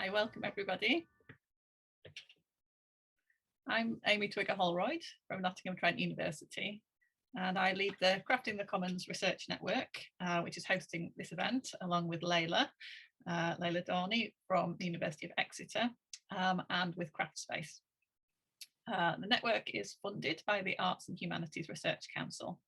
Hi, welcome everybody. I'm Amy Twigger-Holroyd from Nottingham Trent University, and I lead the Crafting the Commons Research Network, which is hosting this event along with Leila Dorney from the University of Exeter, and with Craftspace. The network is funded by the Arts and Humanities Research Council.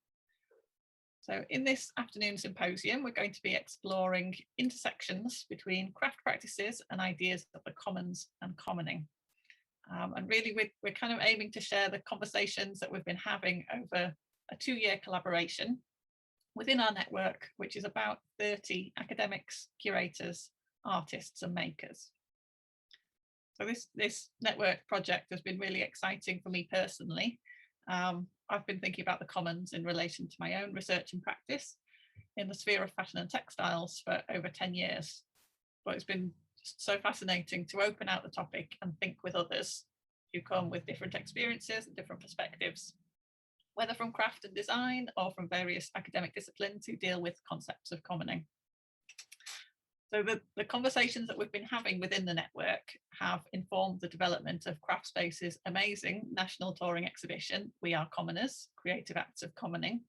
So in this afternoon symposium, we're going to be exploring intersections between craft practices and ideas of the commons and commoning. And really, we're kind of aiming to share the conversations that we've been having over a 2-year collaboration within our network, which is about 30 academics, curators, artists and makers. So this network project has been really exciting for me personally. I've been thinking about the commons in relation to my own research and practice in the sphere of fashion and textiles for over 10 years. But it's been just so fascinating to open out the topic and think with others who come with different experiences and different perspectives, whether from craft and design or from various academic disciplines who deal with concepts of commoning. So the conversations that we've been having within the network have informed the development of Craftspace's amazing national touring exhibition, We Are Commoners, Creative Acts of Commoning.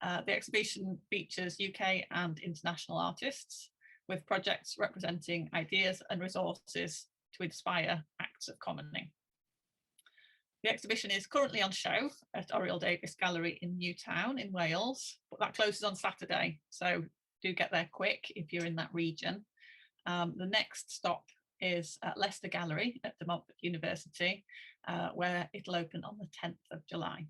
The exhibition features UK and international artists with projects representing ideas and resources to inspire acts of commoning. The exhibition is currently on show at Oriel Davies Gallery in Newtown in Wales, but that closes on Saturday, so do get there quick if you're in that region. The next stop is at Leicester Gallery at De Montfort University, where it'll open on the 10th of July.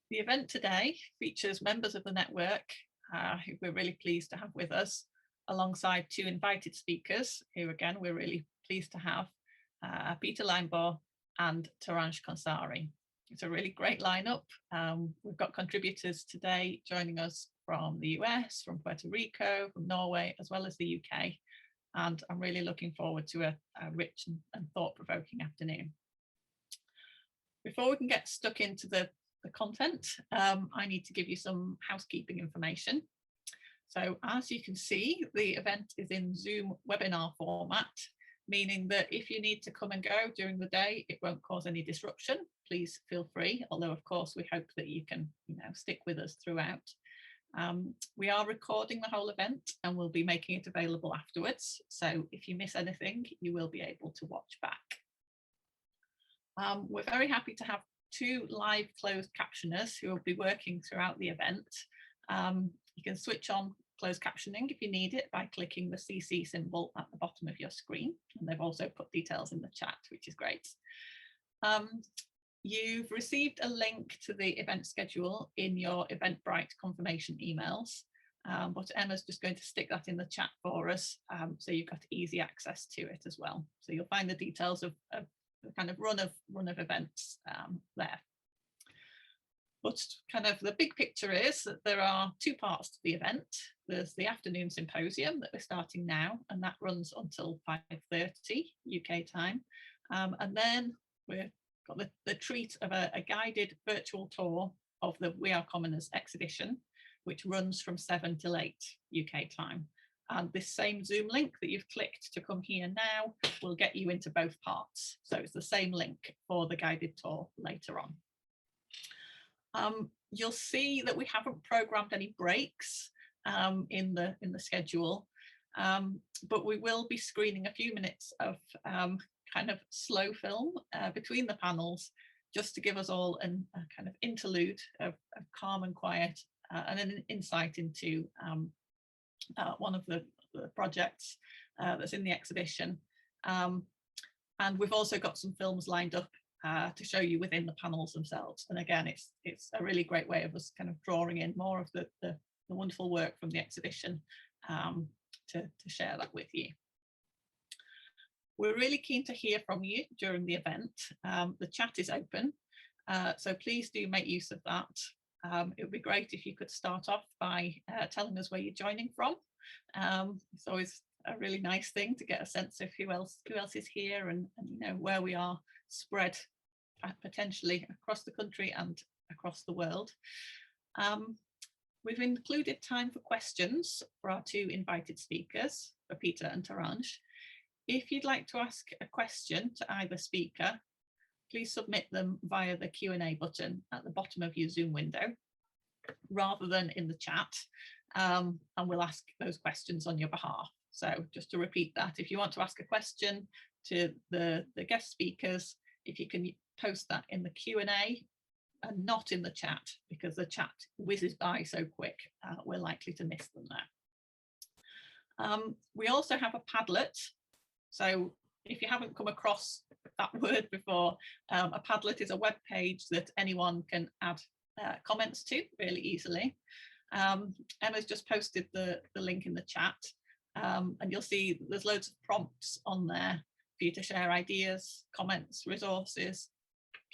The event today features members of the network who we're really pleased to have with us, alongside 2 invited speakers who, again, we're really pleased to have, Peter Linebaugh and Torange Khonsari. It's a really great lineup. We've got contributors today joining us from the US, from Puerto Rico, from Norway, as well as the UK. And I'm really looking forward to a rich and thought-provoking afternoon. Before we can get stuck into the content, I need to give you some housekeeping information. So as you can see, the event is in Zoom webinar format, meaning that if you need to come and go during the day, it won't cause any disruption. Please feel free, although of course we hope that you can stick with us throughout. We are recording the whole event and we'll be making it available afterwards. So if you miss anything, you will be able to watch back. We're very happy to have 2 live closed captioners who will be working throughout the event. You can switch on closed captioning if you need it by clicking the CC symbol at the bottom of your screen. And they've also put details in the chat, which is great. You've received a link to the event schedule in your Eventbrite confirmation emails, but Emma's just going to stick that in the chat for us, so you've got easy access to it as well. So you'll find the details of the kind of run of events there. But kind of the big picture is that there are 2 parts to the event. There's the afternoon symposium that we're starting now, and that runs until 5:30 UK time. And then we've got the treat of a guided virtual tour of the We Are Commoners exhibition, which runs from 7 till 8 UK time. And this same Zoom link that you've clicked to come here now will get you into both parts. So it's the same link for the guided tour later on. You'll see that we haven't programmed any breaks in the schedule, but we will be screening a few minutes of kind of slow film between the panels, just to give us all a kind of interlude of calm and quiet, and an insight into one of the projects that's in the exhibition. And we've also got some films lined up to show you within the panels themselves. And again, it's a really great way of us kind of drawing in more of the wonderful work from the exhibition to share that with you. We're really keen to hear from you during the event. The chat is open, so please do make use of that. It would be great if you could start off by telling us where you're joining from. It's always a really nice thing to get a sense of who else is here, and where we are spread potentially across the country and across the world. We've included time for questions for our 2 invited speakers. for Peter and Torange. If you'd like to ask a question to either speaker, please submit them via the Q&A button at the bottom of your Zoom window, rather than in the chat, and we'll ask those questions on your behalf. So just to repeat that, if you want to ask a question to the guest speakers, if you can post that in the Q&A and not in the chat, because the chat whizzes by so quick, we're likely to miss them there. We also have a Padlet. So if you haven't come across that word before, a Padlet is a web page that anyone can add comments to really easily. Emma's just posted the link in the chat, and you'll see there's loads of prompts on there for you to share ideas, comments, resources.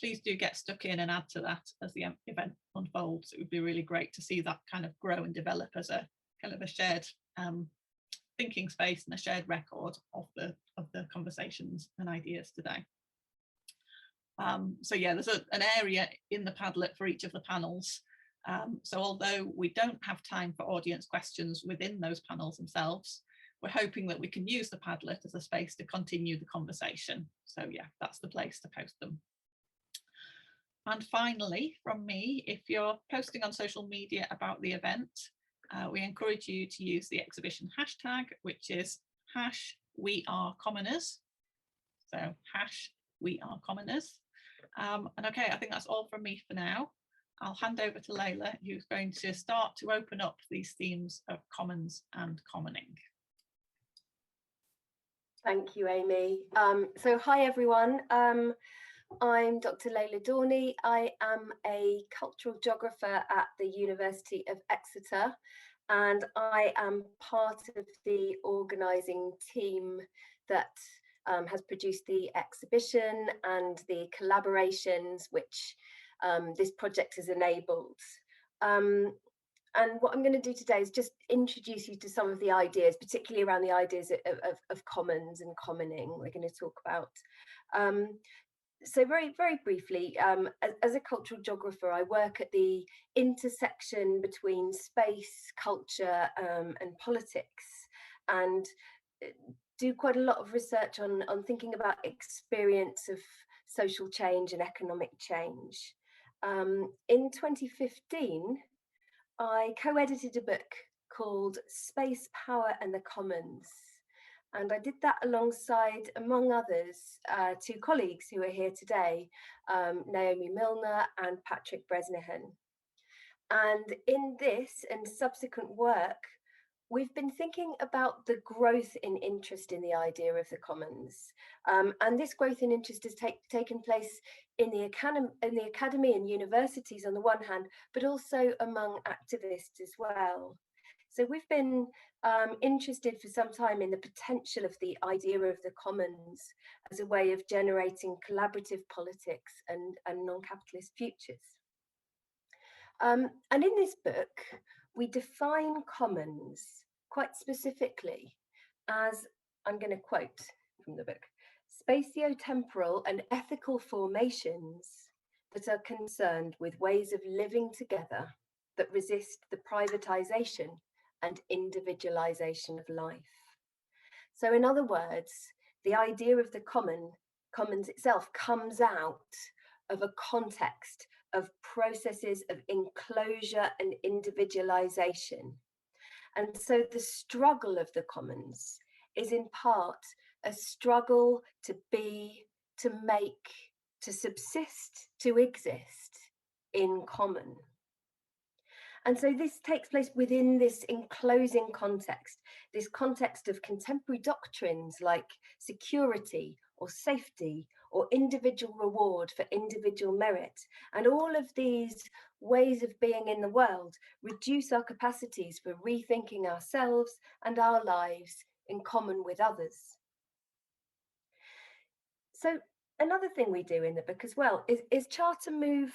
Please do get stuck in and add to that as the event unfolds. It would be really great to see that kind of grow and develop as a kind of a shared thinking space and a shared record of the conversations and ideas today. So yeah, there's an area in the Padlet for each of the panels. So although we don't have time for audience questions within those panels themselves, we're hoping that we can use the Padlet as a space to continue the conversation. So yeah, that's the place to post them. And finally, from me, if you're posting on social media about the event, we encourage you to use the exhibition hashtag, which is #WeAreCommoners. So #WeAreCommoners. And okay, I think that's all from me for now. I'll hand over to Layla, who's going to start to open up these themes of commons and commoning. Thank you, Amy. So hi, everyone. I'm Dr. Layla Dorney. I am a cultural geographer at the University of Exeter, and I am part of the organising team that has produced the exhibition and the collaborations which this project has enabled. And what I'm going to do today is just introduce you to some of the ideas, particularly around the ideas of commons and commoning we're going to talk about. So very briefly, as a cultural geographer, I work at the intersection between space, culture, and politics, and do quite a lot of research on thinking about experience of social change and economic change. In 2015, I co-edited a book called Space, Power and the Commons. And I did that alongside, among others, two colleagues who are here today, Naomi Milner and Patrick Bresnahan. And in this and subsequent work, we've been thinking about the growth in interest in the idea of the commons. And this growth in interest has taken place in the academy and universities on the one hand, but also among activists as well. So we've been interested for some time in the potential of the idea of the commons as a way of generating collaborative politics and non-capitalist futures. And in this book, we define commons quite specifically as, I'm going to quote from the book, spatio-temporal and ethical formations that are concerned with ways of living together that resist the privatization and individualization of life. So in other words, the idea of the commons itself comes out of a context of processes of enclosure and individualization. And so the struggle of the commons is in part a struggle to be, to make, to subsist, to exist in common. And so this takes place within this enclosing context, this context of contemporary doctrines like security or safety or individual reward for individual merit. And all of these ways of being in the world reduce our capacities for rethinking ourselves and our lives in common with others. So another thing we do in the book as well is chart a move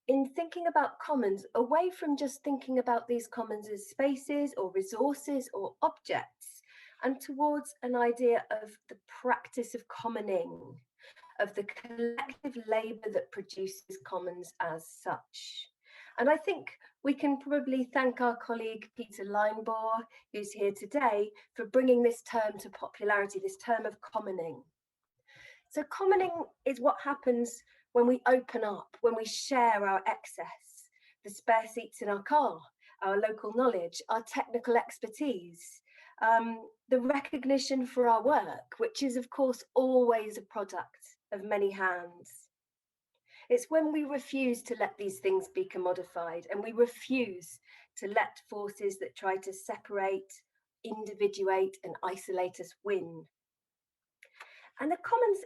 in thinking about commons away from just thinking about these commons as spaces or resources or objects, and towards an idea of the practice of commoning, of the collective labour that produces commons as such. And I think we can probably thank our colleague Peter Linebaugh, who's here today, for bringing this term to popularity, this term of commoning. So commoning is what happens when we open up, when we share our excess, the spare seats in our car, our local knowledge, our technical expertise, the recognition for our work, which is of course always a product of many hands. It's when we refuse to let these things be commodified, and we refuse to let forces that try to separate, individuate and isolate us win. And the commons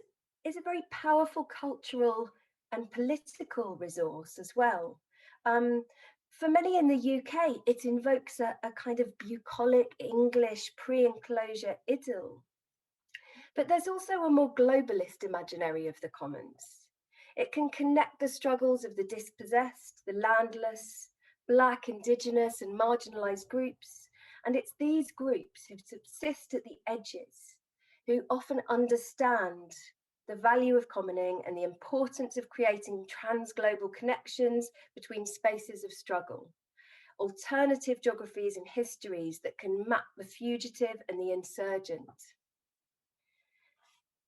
is a very powerful cultural and political resource as well. For many in the UK, it invokes a kind of bucolic English pre-enclosure idyll. But there's also a more globalist imaginary of the commons. It can connect the struggles of the dispossessed, the landless, Black, Indigenous and marginalised groups. And it's these groups who subsist at the edges, who often understand the value of commoning and the importance of creating trans-global connections between spaces of struggle, alternative geographies and histories that can map the fugitive and the insurgent.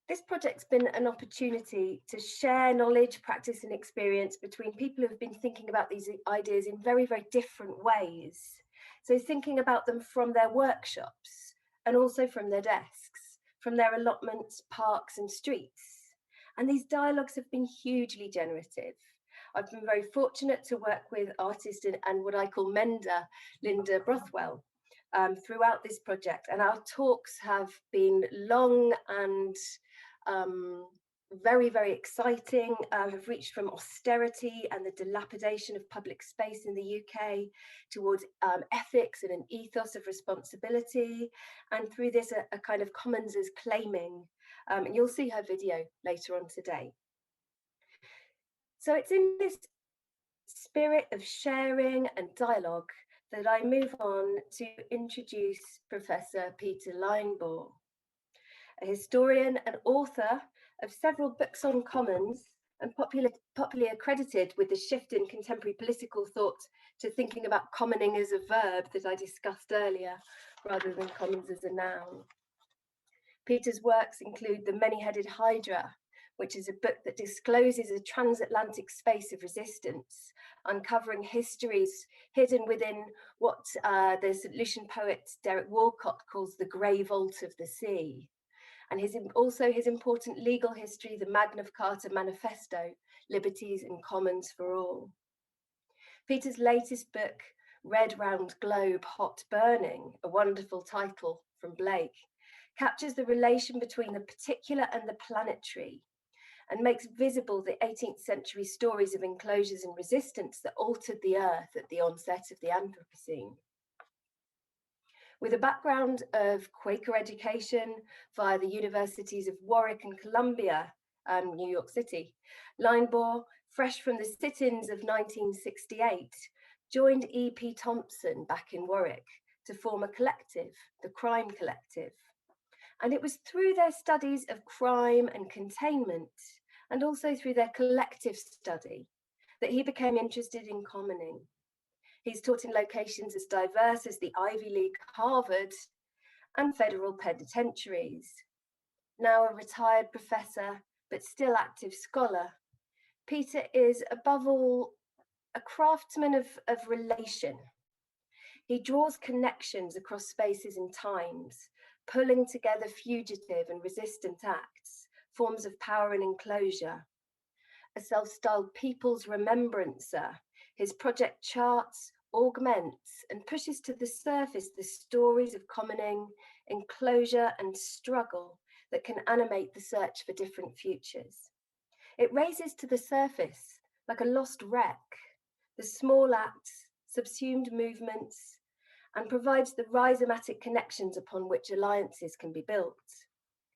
This project's been an opportunity to share knowledge, practice and experience between people who have been thinking about these ideas in very, very different ways. So thinking about them from their workshops and also from their desks, from their allotments, parks and streets. And these dialogues have been hugely generative. I've been very fortunate to work with artist and what I call mender, Linda Brothwell, throughout this project. And our talks have been long and very, very exciting, have reached from austerity and the dilapidation of public space in the UK towards ethics and an ethos of responsibility, and through this a kind of commons as claiming, and you'll see her video later on today. So it's in this spirit of sharing and dialogue that I move on to introduce Professor Peter Linebaugh, a historian and author of several books on commons and popularly accredited with the shift in contemporary political thought to thinking about commoning as a verb that I discussed earlier, rather than commons as a noun. Peter's works include The Many-Headed Hydra, which is a book that discloses a transatlantic space of resistance, uncovering histories hidden within what the St. poet Derek Walcott calls the grey vault of the sea. And also his important legal history, the Magna Carta Manifesto, Liberties and Commons for All. Peter's latest book, Red Round Globe, Hot Burning, a wonderful title from Blake, captures the relation between the particular and the planetary, and makes visible the 18th century stories of enclosures and resistance that altered the earth at the onset of the Anthropocene. With a background of Quaker education via the universities of Warwick and Columbia, New York City, Linebaugh, fresh from the sit-ins of 1968, joined E.P. Thompson back in Warwick to form a collective, the Crime Collective. And it was through their studies of crime and containment, and also through their collective study, that he became interested in commoning. He's taught in locations as diverse as the Ivy League, Harvard, and federal penitentiaries. Now a retired professor, but still active scholar, Peter is above all a craftsman of relation. He draws connections across spaces and times, pulling together fugitive and resistant acts, forms of power and enclosure. A self-styled people's remembrancer, his project charts, augments and pushes to the surface the stories of commoning, enclosure and struggle that can animate the search for different futures. It raises to the surface, like a lost wreck, the small acts, subsumed movements, and provides the rhizomatic connections upon which alliances can be built.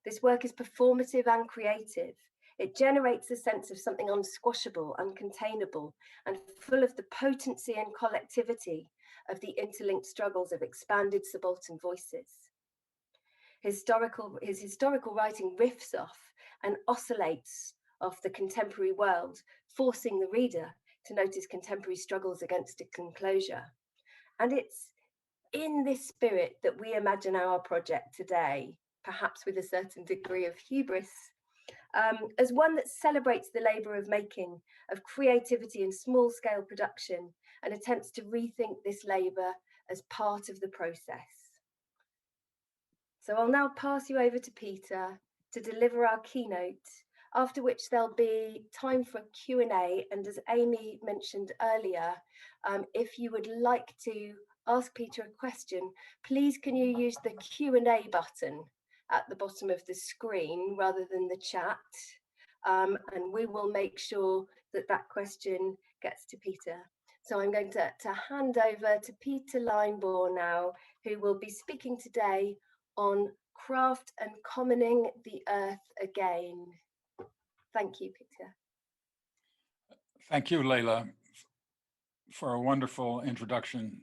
This work is performative and creative. It generates a sense of something unsquashable, uncontainable, and full of the potency and collectivity of the interlinked struggles of expanded subaltern voices. His historical writing riffs off and oscillates off the contemporary world, forcing the reader to notice contemporary struggles against enclosure. And it's in this spirit that we imagine our project today, perhaps with a certain degree of hubris, as one that celebrates the labour of making, of creativity and small-scale production, and attempts to rethink this labour as part of the process. So I'll now pass you over to Peter to deliver our keynote, after which there'll be time for Q&A. And as Amy mentioned earlier, if you would like to ask Peter a question, please can you use the Q&A button at the bottom of the screen rather than the chat, and we will make sure that that question gets to Peter. So I'm going to hand over to Peter Linebaugh now, who will be speaking today on craft and commoning the earth again. Thank you, Peter. Thank you, Leila, for a wonderful introduction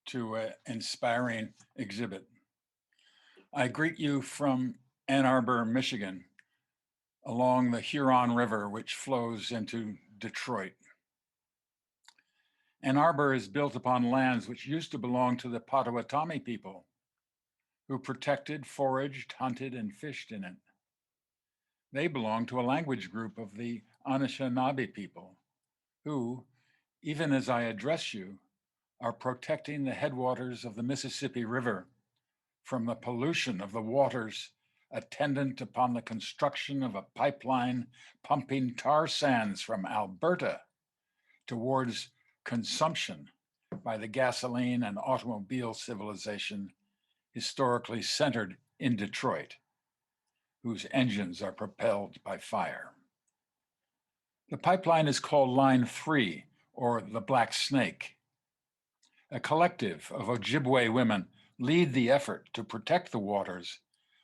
to an inspiring exhibit. I greet you from Ann Arbor, Michigan, along the Huron River, which flows into Detroit. Ann Arbor is built upon lands which used to belong to the Potawatomi people, who protected, foraged, hunted, and fished in it. They belong to a language group of the Anishinaabe people, who, even as I address you, are protecting the headwaters of the Mississippi River from the pollution of the waters attendant upon the construction of a pipeline pumping tar sands from Alberta towards consumption by the gasoline and automobile civilization historically centered in Detroit, whose engines are propelled by fire. The pipeline is called Line 3, or the Black Snake. A collective of Ojibwe women lead the effort to protect the waters,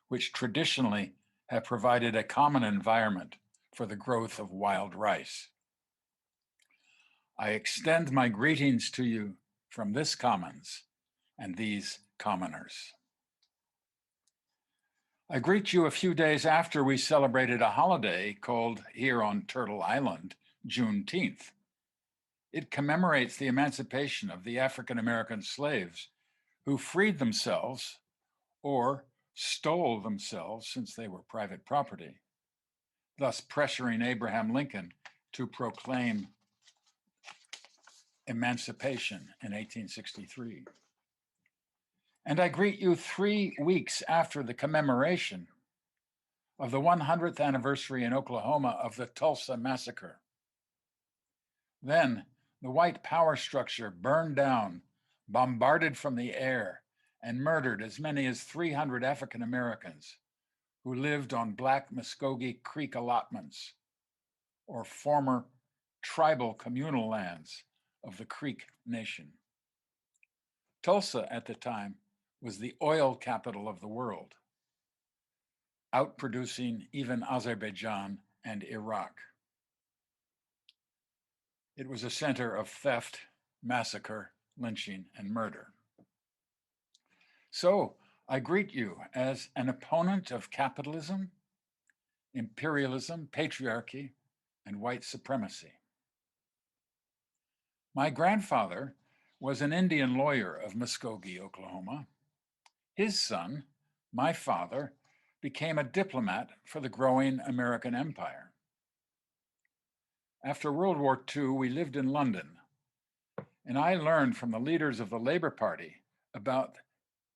which traditionally have provided a common environment for the growth of wild rice. I extend my greetings to you from this commons and these commoners. I greet you a few days after we celebrated a holiday called here on Turtle Island, Juneteenth. It commemorates the emancipation of the African-American slaves who freed themselves or stole themselves since they were private property, thus pressuring Abraham Lincoln to proclaim emancipation in 1863. And I greet you 3 weeks after the commemoration of the 100th anniversary in Oklahoma of the Tulsa Massacre. Then the white power structure burned down, bombarded from the air, and murdered as many as 300 African Americans who lived on Black Muskogee Creek allotments, or former tribal communal lands of the Creek Nation. Tulsa at the time was the oil capital of the world, outproducing even Azerbaijan and Iraq. It was a center of theft, massacre, lynching, and murder. So I greet you as an opponent of capitalism, imperialism, patriarchy, and white supremacy. My grandfather was an Indian lawyer of Muskogee, Oklahoma. His son, my father, became a diplomat for the growing American empire. After World War II, we lived in London, and I learned from the leaders of the Labour Party about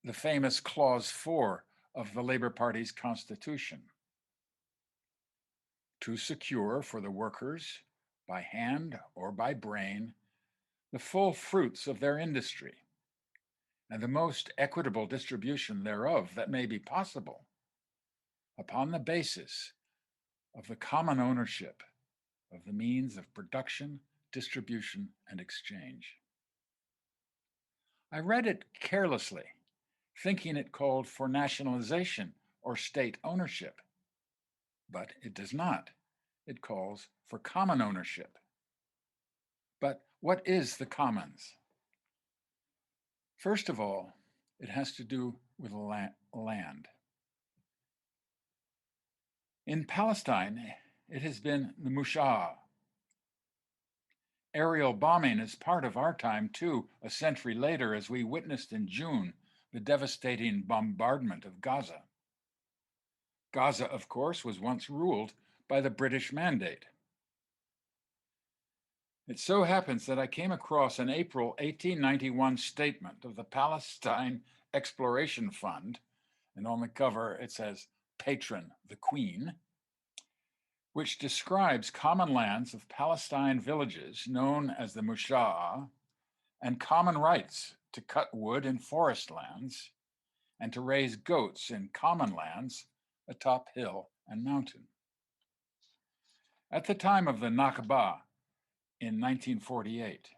the famous Clause 4 of the Labour Party's constitution: to secure for the workers, by hand or by brain, the full fruits of their industry, and the most equitable distribution thereof that may be possible, upon the basis of the common ownership of the means of production, distribution, and exchange. I read it carelessly, thinking it called for nationalization or state ownership, but it does not. It calls for common ownership. But what is the commons? First of all, it has to do with land. In Palestine, it has been the mushah. Aerial bombing is part of our time too, a century later, as we witnessed in June, the devastating bombardment of Gaza. Gaza, of course, was once ruled by the British Mandate. It so happens that I came across an April 1891 statement of the Palestine Exploration Fund, and on the cover it says, "Patron the Queen," which describes common lands of Palestine villages known as the Musha'a, and common rights to cut wood in forest lands and to raise goats in common lands atop hill and mountain. At the time of the Nakba in 1948,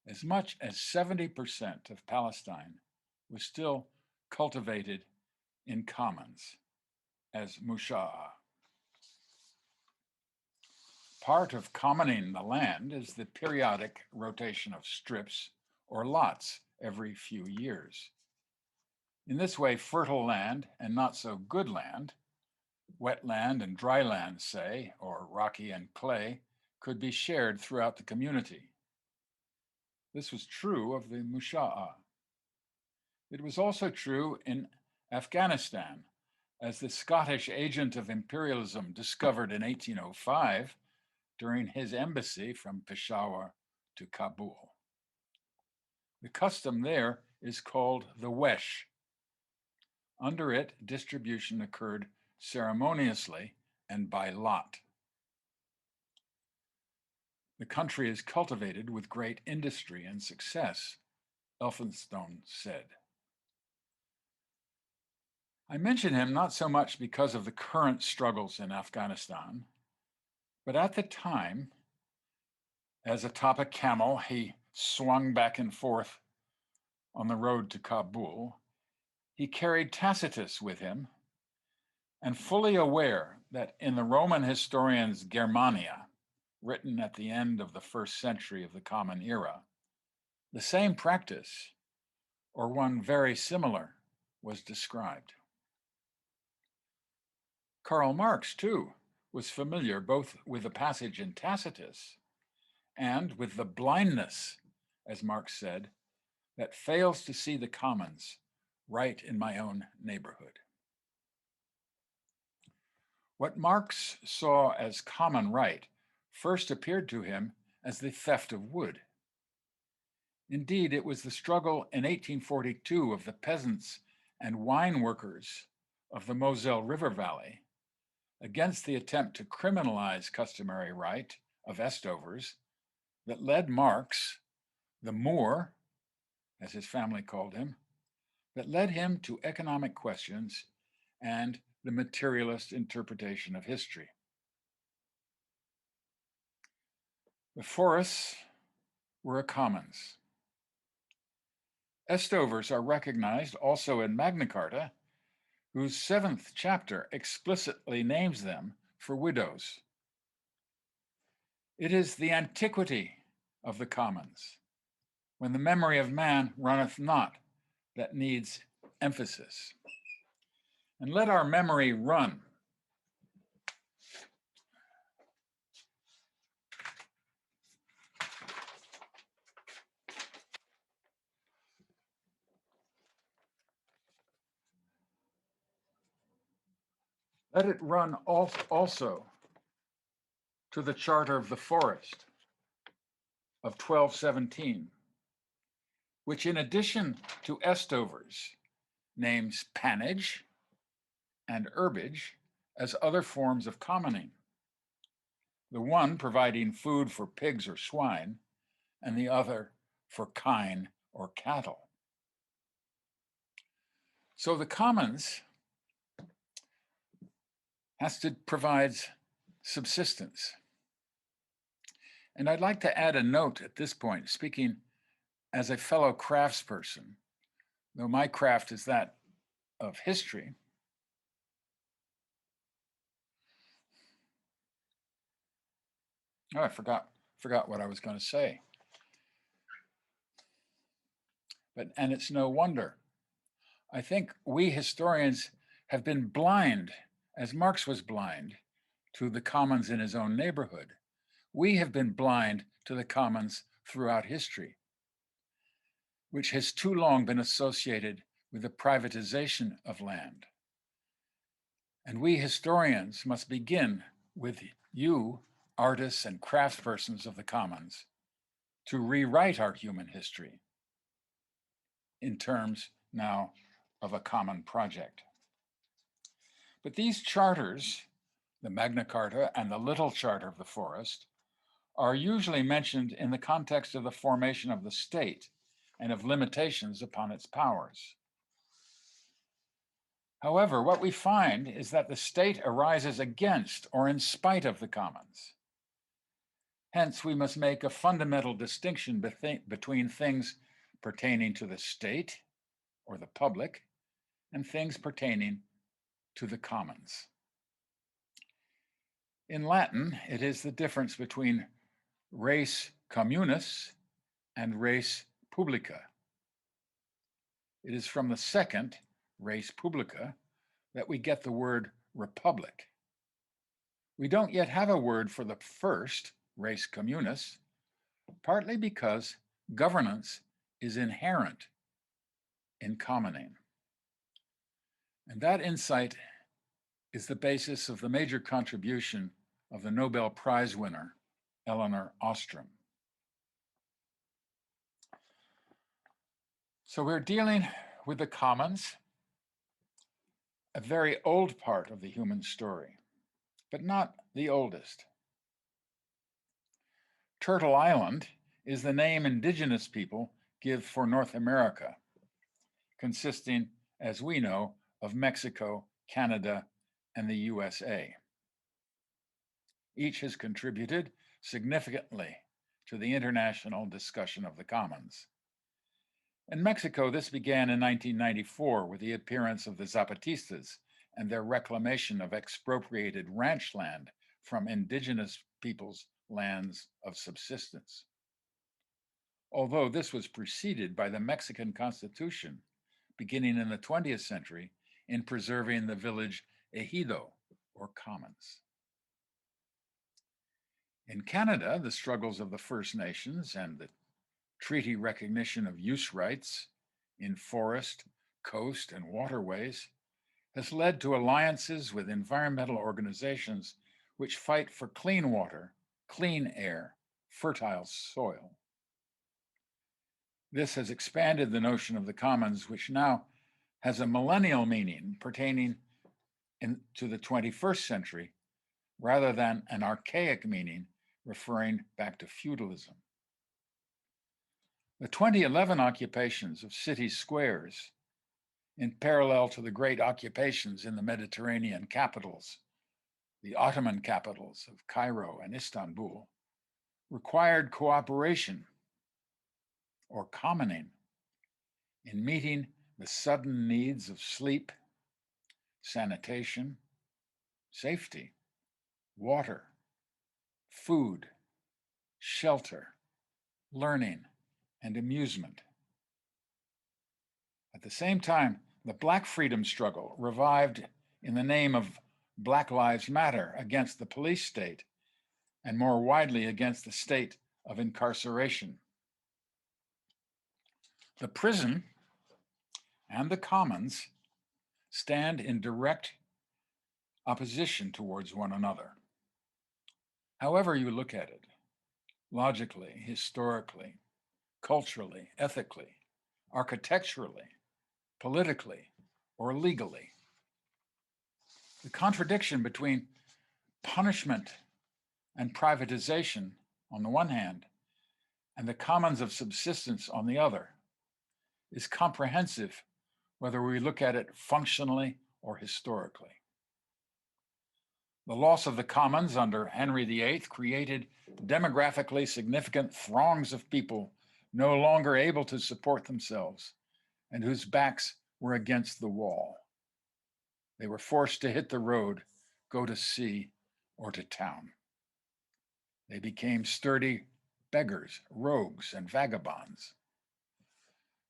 as much as 70% of Palestine was still cultivated in commons as Musha'a. Part of commoning the land is the periodic rotation of strips or lots every few years. In this way, fertile land and not so good land, wet land and dry land, say, or rocky and clay, could be shared throughout the community. This was true of the Musha'a. It was also true in Afghanistan, as the Scottish agent of imperialism discovered in 1805 during his embassy from Peshawar to Kabul. The custom there is called the Wesh. Under it, distribution occurred ceremoniously and by lot. The country is cultivated with great industry and success, Elphinstone said. I mention him not so much because of the current struggles in Afghanistan, but at the time, as atop a camel, he swung back and forth on the road to Kabul. He carried Tacitus with him, and fully aware that in the Roman historian's Germania, written at the end of the first century of the Common Era, the same practice, or one very similar, was described. Karl Marx, too, was familiar both with the passage in Tacitus and with the blindness, as Marx said, that fails to see the commons right in my own neighborhood. What Marx saw as common right first appeared to him as the theft of wood. Indeed, it was the struggle in 1842 of the peasants and wine workers of the Moselle River Valley against the attempt to criminalize customary right of Estovers that led Marx, the Moor, as his family called him, that led him to economic questions and the materialist interpretation of history. The forests were a commons. Estovers are recognized also in Magna Carta, whose 7th chapter explicitly names them for widows. It is the antiquity of the commons, when the memory of man runneth not, that needs emphasis. And let our memory run. Let it run also to the Charter of the Forest of 1217, which in addition to Estovers names pannage and herbage as other forms of commoning, the one providing food for pigs or swine, and the other for kine or cattle. So the commons has to provide subsistence. And I'd like to add a note at this point, speaking as a fellow craftsperson, though my craft is that of history. Oh, I forgot what I was going to say. And it's no wonder. I think we historians have been blind, as Marx was blind, to the commons in his own neighborhood. We have been blind to the commons throughout history, which has too long been associated with the privatization of land. And we historians must begin with you, artists and craftspersons of the commons, to rewrite our human history in terms now of a common project. But these charters, the Magna Carta and the Little Charter of the Forest, are usually mentioned in the context of the formation of the state and of limitations upon its powers. However, what we find is that the state arises against or in spite of the commons. Hence, we must make a fundamental distinction between things pertaining to the state or the public and things pertaining to the commons. In Latin, it is the difference between res communis and res publica. It is from the second, res publica, that we get the word republic. We don't yet have a word for the first, res communis, partly because governance is inherent in commoning. And that insight is the basis of the major contribution of the Nobel Prize winner, Eleanor Ostrom. So we're dealing with the commons, a very old part of the human story, but not the oldest. Turtle Island is the name indigenous people give for North America, consisting, as we know, of Mexico, Canada, and the USA. Each has contributed significantly to the international discussion of the commons. In Mexico, this began in 1994 with the appearance of the Zapatistas and their reclamation of expropriated ranch land from indigenous peoples' lands of subsistence. Although this was preceded by the Mexican Constitution, beginning in the 20th century, in preserving the village ejido, or commons. In Canada, the struggles of the First Nations and the treaty recognition of use rights in forest, coast, and waterways has led to alliances with environmental organizations which fight for clean water, clean air, fertile soil. This has expanded the notion of the commons, which now has a millennial meaning pertaining to the 21st century, rather than an archaic meaning referring back to feudalism. The 2011 occupations of city squares, in parallel to the great occupations in the Mediterranean capitals, the Ottoman capitals of Cairo and Istanbul, required cooperation or commoning in meeting the sudden needs of sleep, sanitation, safety, water, food, shelter, learning, and amusement. At the same time, the Black freedom struggle revived in the name of Black Lives Matter against the police state, and more widely against the state of incarceration. The prison and the commons stand in direct opposition towards one another. However you look at it, logically, historically, culturally, ethically, architecturally, politically, or legally, the contradiction between punishment and privatization on the one hand, and the commons of subsistence on the other, is comprehensive whether we look at it functionally or historically. The loss of the commons under Henry VIII created demographically significant throngs of people no longer able to support themselves and whose backs were against the wall. They were forced to hit the road, go to sea, or to town. They became sturdy beggars, rogues, and vagabonds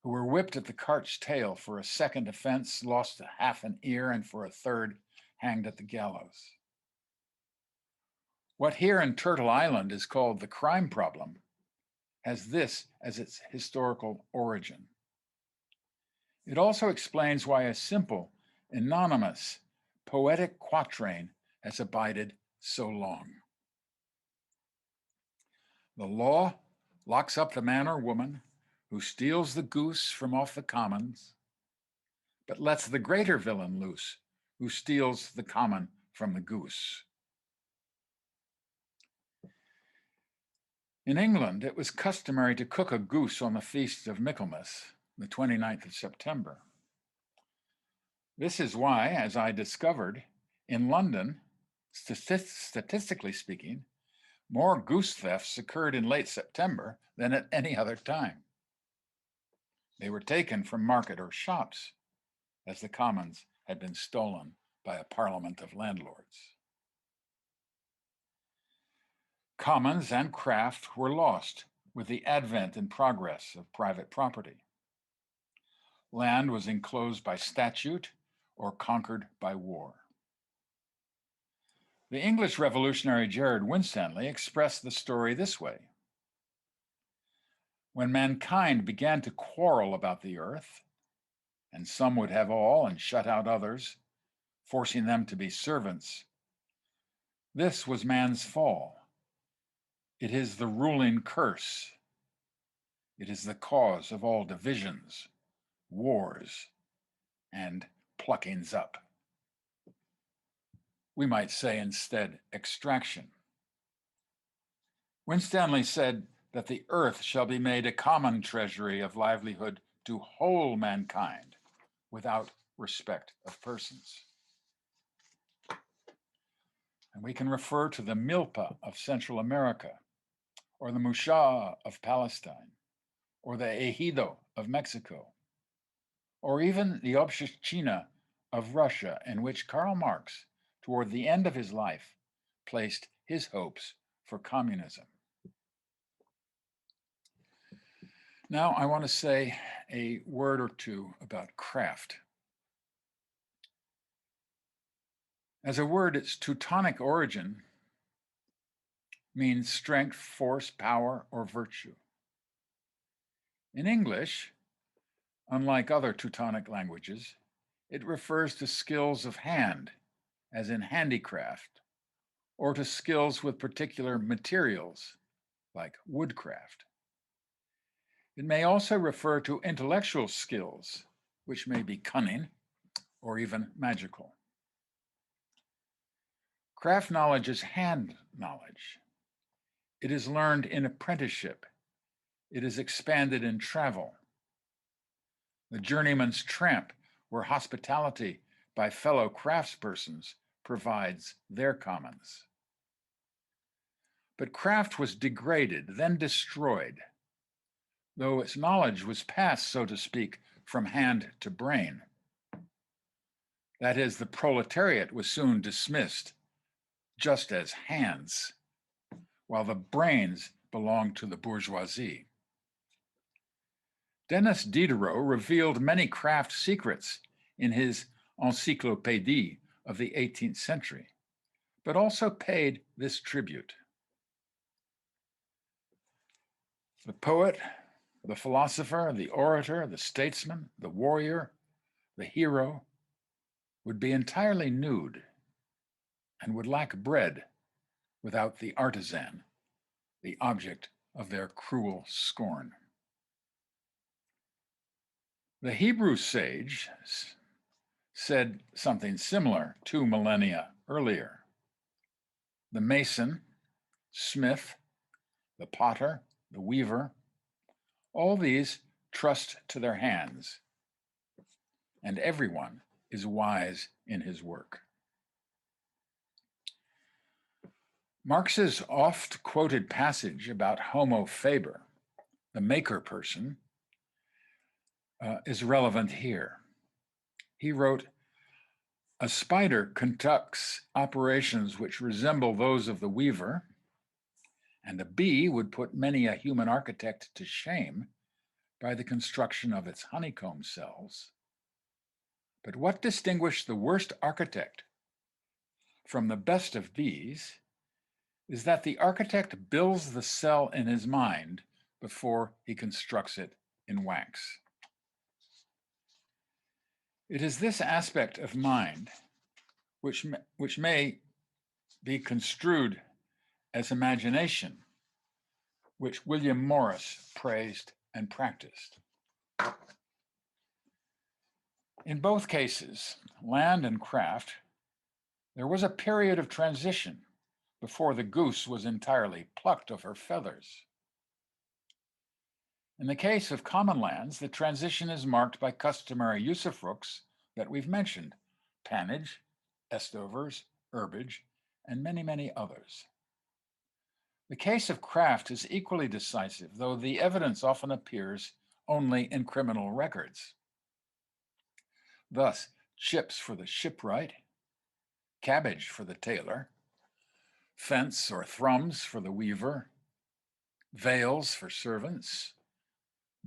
who were whipped at the cart's tail for a second offense, lost half an ear, and for a third, hanged at the gallows. What here in Turtle Island is called the crime problem has this as its historical origin. It also explains why a simple, anonymous, poetic quatrain has abided so long. The law locks up the man or woman who steals the goose from off the commons, but lets the greater villain loose who steals the common from the goose. In England, it was customary to cook a goose on the feast of Michaelmas, the 29th of September. This is why, as I discovered, in London, statistically speaking, more goose thefts occurred in late September than at any other time. They were taken from market or shops, as the commons had been stolen by a parliament of landlords. Commons and craft were lost with the advent and progress of private property. Land was enclosed by statute or conquered by war. The English revolutionary Jared Winstanley expressed the story this way. When mankind began to quarrel about the earth, and some would have all and shut out others, forcing them to be servants, this was man's fall. It is the ruling curse. It is the cause of all divisions, wars, and pluckings up. We might say instead extraction. Winstanley said that the earth shall be made a common treasury of livelihood to whole mankind without respect of persons. And we can refer to the milpa of Central America, or the musha of Palestine, or the ejido of Mexico, or even the obshchina of Russia, in which Karl Marx, toward the end of his life, placed his hopes for communism. Now I want to say a word or two about craft. As a word, its Teutonic origin means strength, force, power, or virtue. In English, unlike other Teutonic languages, it refers to skills of hand, as in handicraft, or to skills with particular materials, like woodcraft. It may also refer to intellectual skills, which may be cunning or even magical. Craft knowledge is hand knowledge. It is learned in apprenticeship. It is expanded in travel. The journeyman's tramp, where hospitality by fellow craftspersons provides their commons. But craft was degraded, then destroyed, though its knowledge was passed, so to speak, from hand to brain. That is, the proletariat was soon dismissed, just as hands, while the brains belonged to the bourgeoisie. Denis Diderot revealed many craft secrets in his Encyclopédie of the 18th century, but also paid this tribute. The poet, the philosopher, the orator, the statesman, the warrior, the hero would be entirely nude and would lack bread without the artisan, the object of their cruel scorn. The Hebrew sage said something similar 2 millennia earlier. The mason, smith, the potter, the weaver, all these trust to their hands, and everyone is wise in his work. Marx's oft-quoted passage about Homo faber, the maker person, is relevant here. He wrote, "A spider conducts operations which resemble those of the weaver, and a bee would put many a human architect to shame by the construction of its honeycomb cells. But what distinguished the worst architect from the best of bees is that the architect builds the cell in his mind before he constructs it in wax. It is this aspect of mind which may be construed as imagination, which William Morris praised and practiced. In both cases, land and craft, there was a period of transition before the goose was entirely plucked of her feathers. In the case of common lands, the transition is marked by customary usufructs that we've mentioned: pannage, estovers, herbage, and many, many others. The case of craft is equally decisive, though the evidence often appears only in criminal records. Thus, chips for the shipwright, cabbage for the tailor, fence or thrums for the weaver, veils for servants,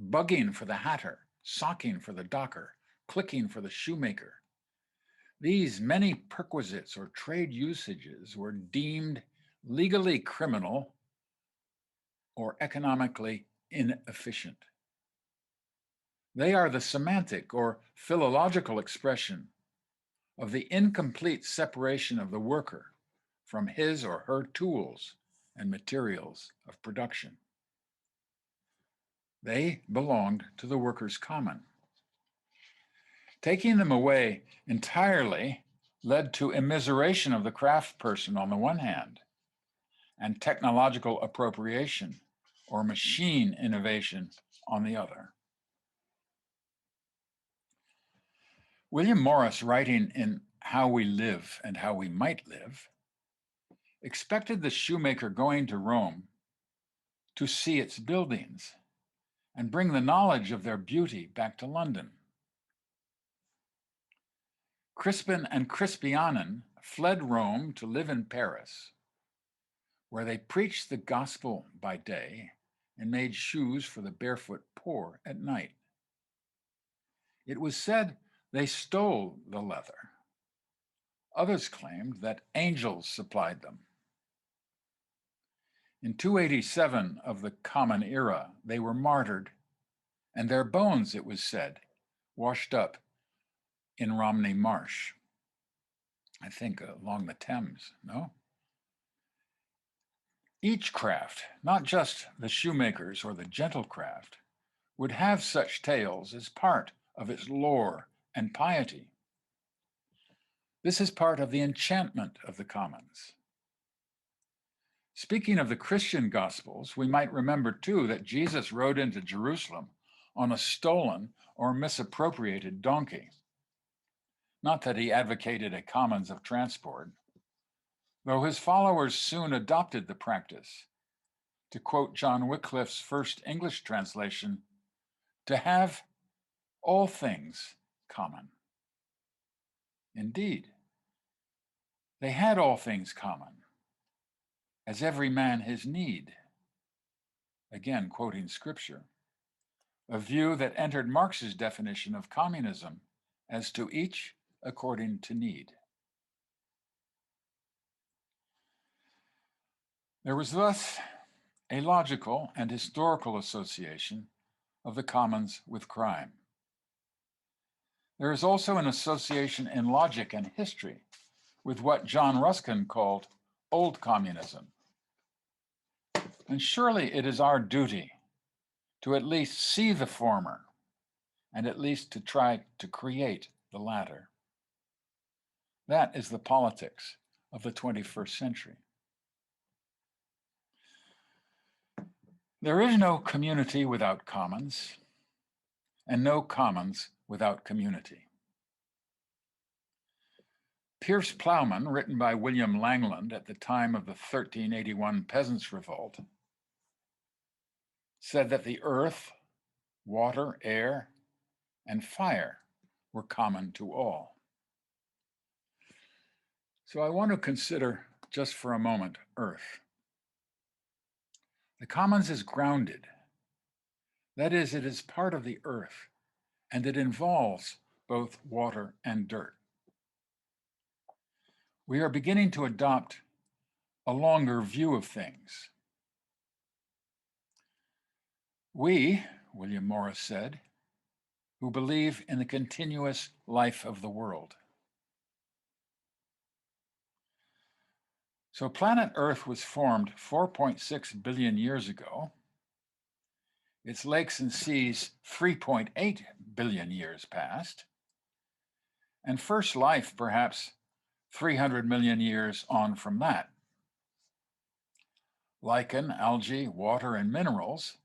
bugging for the hatter, socking for the docker, clicking for the shoemaker. These many perquisites or trade usages were deemed legally criminal or economically inefficient. They are the semantic or philological expression of the incomplete separation of the worker from his or her tools and materials of production. They belonged to the workers' common. Taking them away entirely led to immiseration of the craft person on the one hand, and technological appropriation or machine innovation on the other. William Morris, writing in How We Live and How We Might Live, expected the shoemaker going to Rome to see its buildings and bring the knowledge of their beauty back to London. Crispin and Crispianen fled Rome to live in Paris, where they preached the gospel by day and made shoes for the barefoot poor at night. It was said they stole the leather. Others claimed that angels supplied them. In 287 of the Common Era, they were martyred, and their bones, it was said, washed up in Romney Marsh. I think along the Thames, no? Each craft, not just the shoemaker's or the gentle craft, would have such tales as part of its lore and piety. This is part of the enchantment of the commons. Speaking of the Christian Gospels, we might remember too that Jesus rode into Jerusalem on a stolen or misappropriated donkey. Not that he advocated a commons of transport, though his followers soon adopted the practice. To quote John Wycliffe's first English translation, to have all things common. Indeed, they had all things common, as every man his need. Again, quoting scripture, a view that entered Marx's definition of communism as to each according to need. There was thus a logical and historical association of the commons with crime. There is also an association in logic and history with what John Ruskin called old communism. And surely it is our duty to at least see the former and at least to try to create the latter. That is the politics of the 21st century. There is no community without commons, and no commons without community. Pierce Plowman, written by William Langland at the time of the 1381 Peasants' Revolt, said that the earth, water, air, and fire were common to all. So I want to consider just for a moment earth. The commons is grounded. That is, it is part of the earth, and it involves both water and dirt. We are beginning to adopt a longer view of things. We, William Morris said, who believe in the continuous life of the world. So planet Earth was formed 4.6 billion years ago. Its lakes and seas 3.8 billion years past. And first life perhaps 300 million years on from that. Lichen, algae, water, and minerals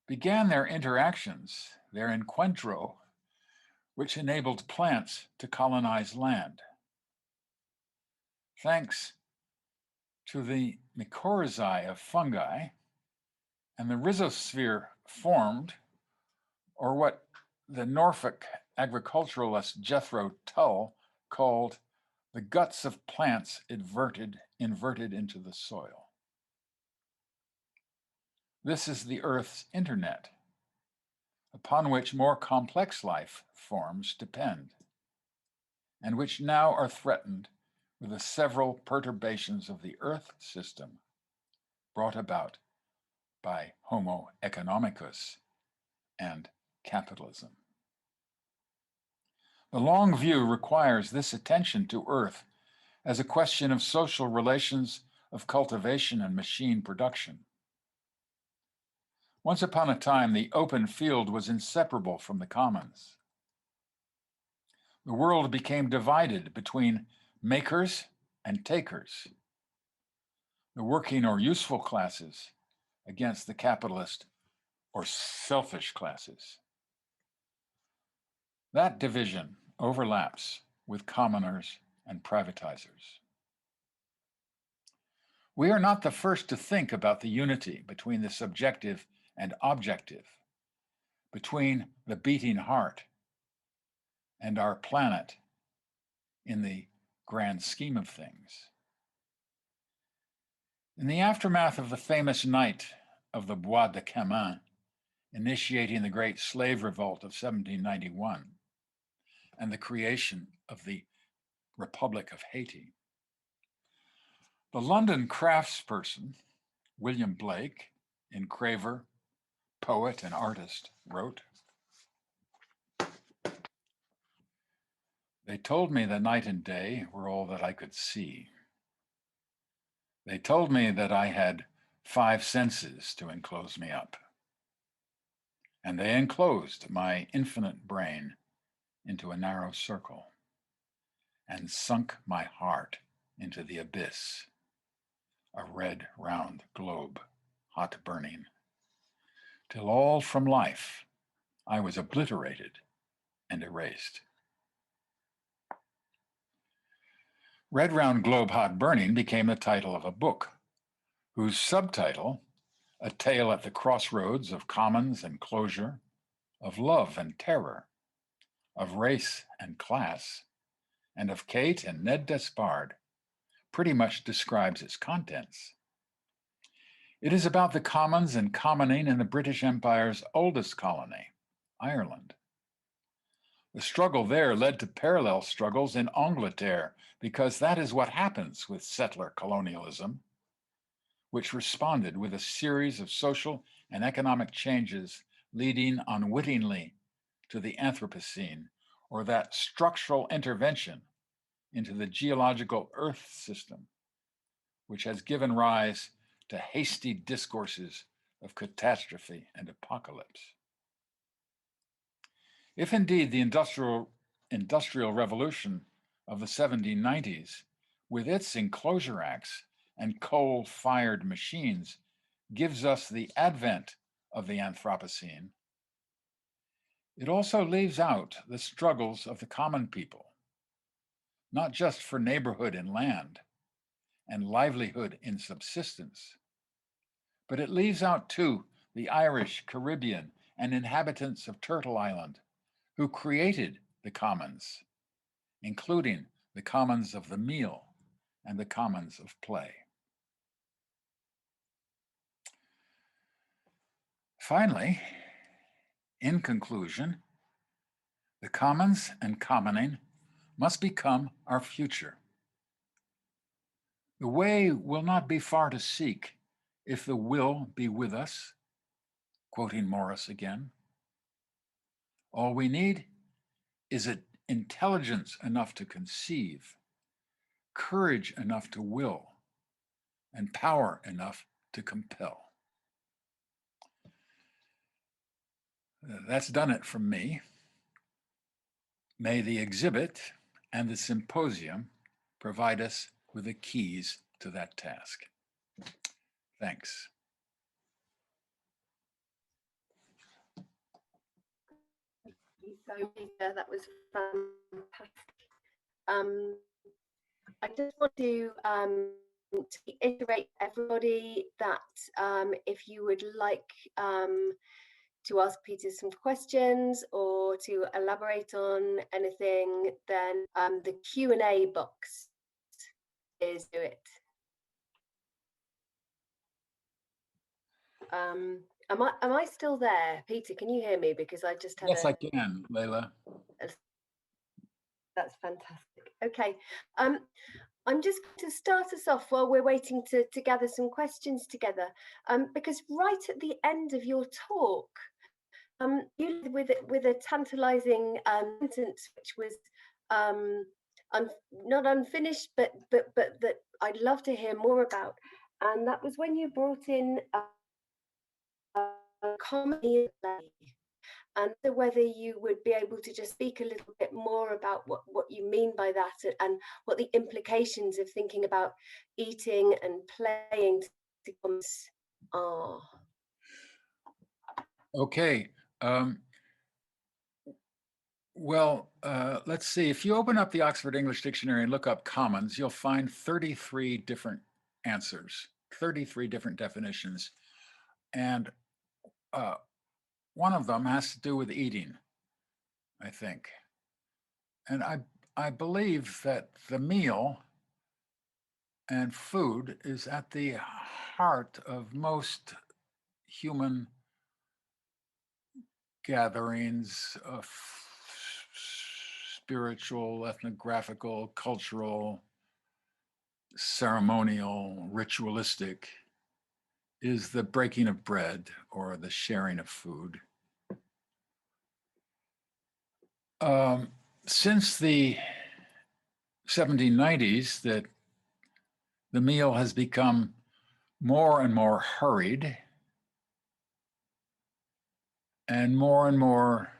began their interactions, their encuentro, which enabled plants to colonize land. Thanks to the mycorrhizae of fungi and the rhizosphere formed, or what the Norfolk agriculturalist Jethro Tull called the guts of plants inverted into the soil. This is the Earth's internet, upon which more complex life forms depend, and which now are threatened with the several perturbations of the Earth system brought about by Homo economicus and capitalism. The long view requires this attention to Earth as a question of social relations, of cultivation and machine production. Once upon a time, the open field was inseparable from the commons. The world became divided between makers and takers, the working or useful classes against the capitalist or selfish classes. That division overlaps with commoners and privatizers. We are not the first to think about the unity between the subjective and objective, between the beating heart and our planet in the grand scheme of things. In the aftermath of the famous night of the Bois de Cambon, initiating the Great Slave Revolt of 1791 and the creation of the Republic of Haiti, the London craftsperson, William Blake, engraver, poet, and artist, wrote, "They told me that night and day were all that I could see. They told me that I had 5 senses to enclose me up. And they enclosed my infinite brain into a narrow circle and sunk my heart into the abyss, a red round globe, hot burning, till all from life I was obliterated and erased." Red round globe, hot burning became the title of a book, whose subtitle, A Tale at the Crossroads of Commons and Closure, of Love and Terror, of Race and Class, and of Kate and Ned Despard, pretty much describes its contents. It is about the commons and commoning in the British Empire's oldest colony, Ireland. The struggle there led to parallel struggles in Angleterre, because that is what happens with settler colonialism, which responded with a series of social and economic changes leading unwittingly to the Anthropocene, or that structural intervention into the geological Earth system, which has given rise to hasty discourses of catastrophe and apocalypse. If indeed the industrial revolution of the 1790s, with its enclosure acts and coal-fired machines, gives us the advent of the Anthropocene, it also leaves out the struggles of the common people, not just for neighborhood and land and livelihood in subsistence, but it leaves out too the Irish, Caribbean, and inhabitants of Turtle Island who created the commons, including the commons of the meal and the commons of play. Finally, in conclusion, the commons and commoning must become our future. The way will not be far to seek if the will be with us, quoting Morris again. All we need is intelligence enough to conceive, courage enough to will, and power enough to compel. That's done it from me. May the exhibit and the symposium provide us with the keys to that task. Thanks. So Peter, that was fantastic. I just want to iterate everybody that if you would like to ask Peter some questions or to elaborate on anything, then the Q&A box is do it. Am I still there, Peter? Can you hear me? Because I just had Yes, I can, Leila. That's fantastic. Okay, I'm just going to start us off while we're waiting to gather some questions together, because right at the end of your talk, you with a tantalizing sentence which was not unfinished, but that I'd love to hear more about, and that was when you brought in comedy, and so whether you would be able to just speak a little bit more about what you mean by that, and what the implications of thinking about eating and playing are. Okay. Well, let's see. If you open up the Oxford English Dictionary and look up commons, you'll find 33 different answers, 33 different definitions. And one of them has to do with eating, I think. And I believe that the meal and food is at the heart of most human gatherings of spiritual, ethnographical, cultural, ceremonial, ritualistic, is the breaking of bread or the sharing of food. Since the 1790s, that the meal has become more and more hurried and more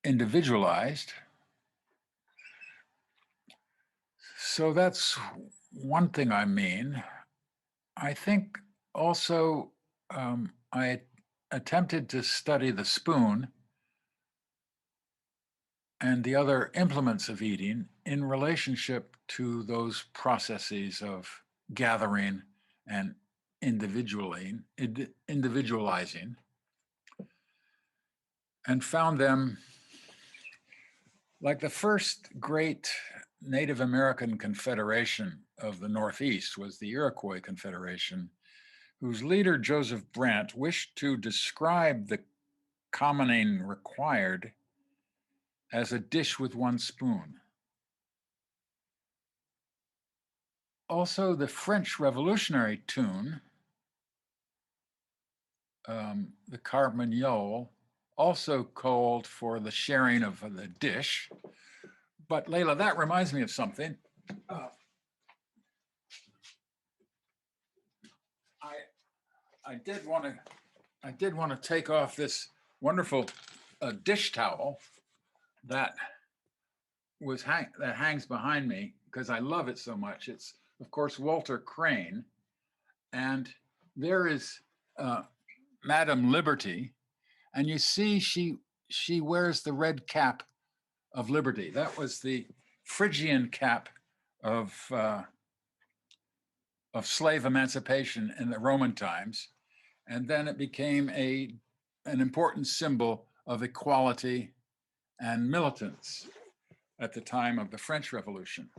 individualized. So that's one thing I mean. I think also I attempted to study the spoon and the other implements of eating in relationship to those processes of gathering and individualizing, and found them like the first great Native American confederation of the Northeast was the Iroquois Confederation, whose leader, Joseph Brant, wished to describe the commoning required as a dish with one spoon. Also, the French Revolutionary tune, the Carmagnole, also called for the sharing of the dish. But Leila, that reminds me of something. I did want to take off this wonderful dish towel that hangs behind me because I love it so much. It's of course Walter Crane, and there is Madame Liberty, and you see she wears the red cap of liberty. That was the Phrygian cap of slave emancipation in the Roman times, and then it became an important symbol of equality and militance at the time of the French Revolution.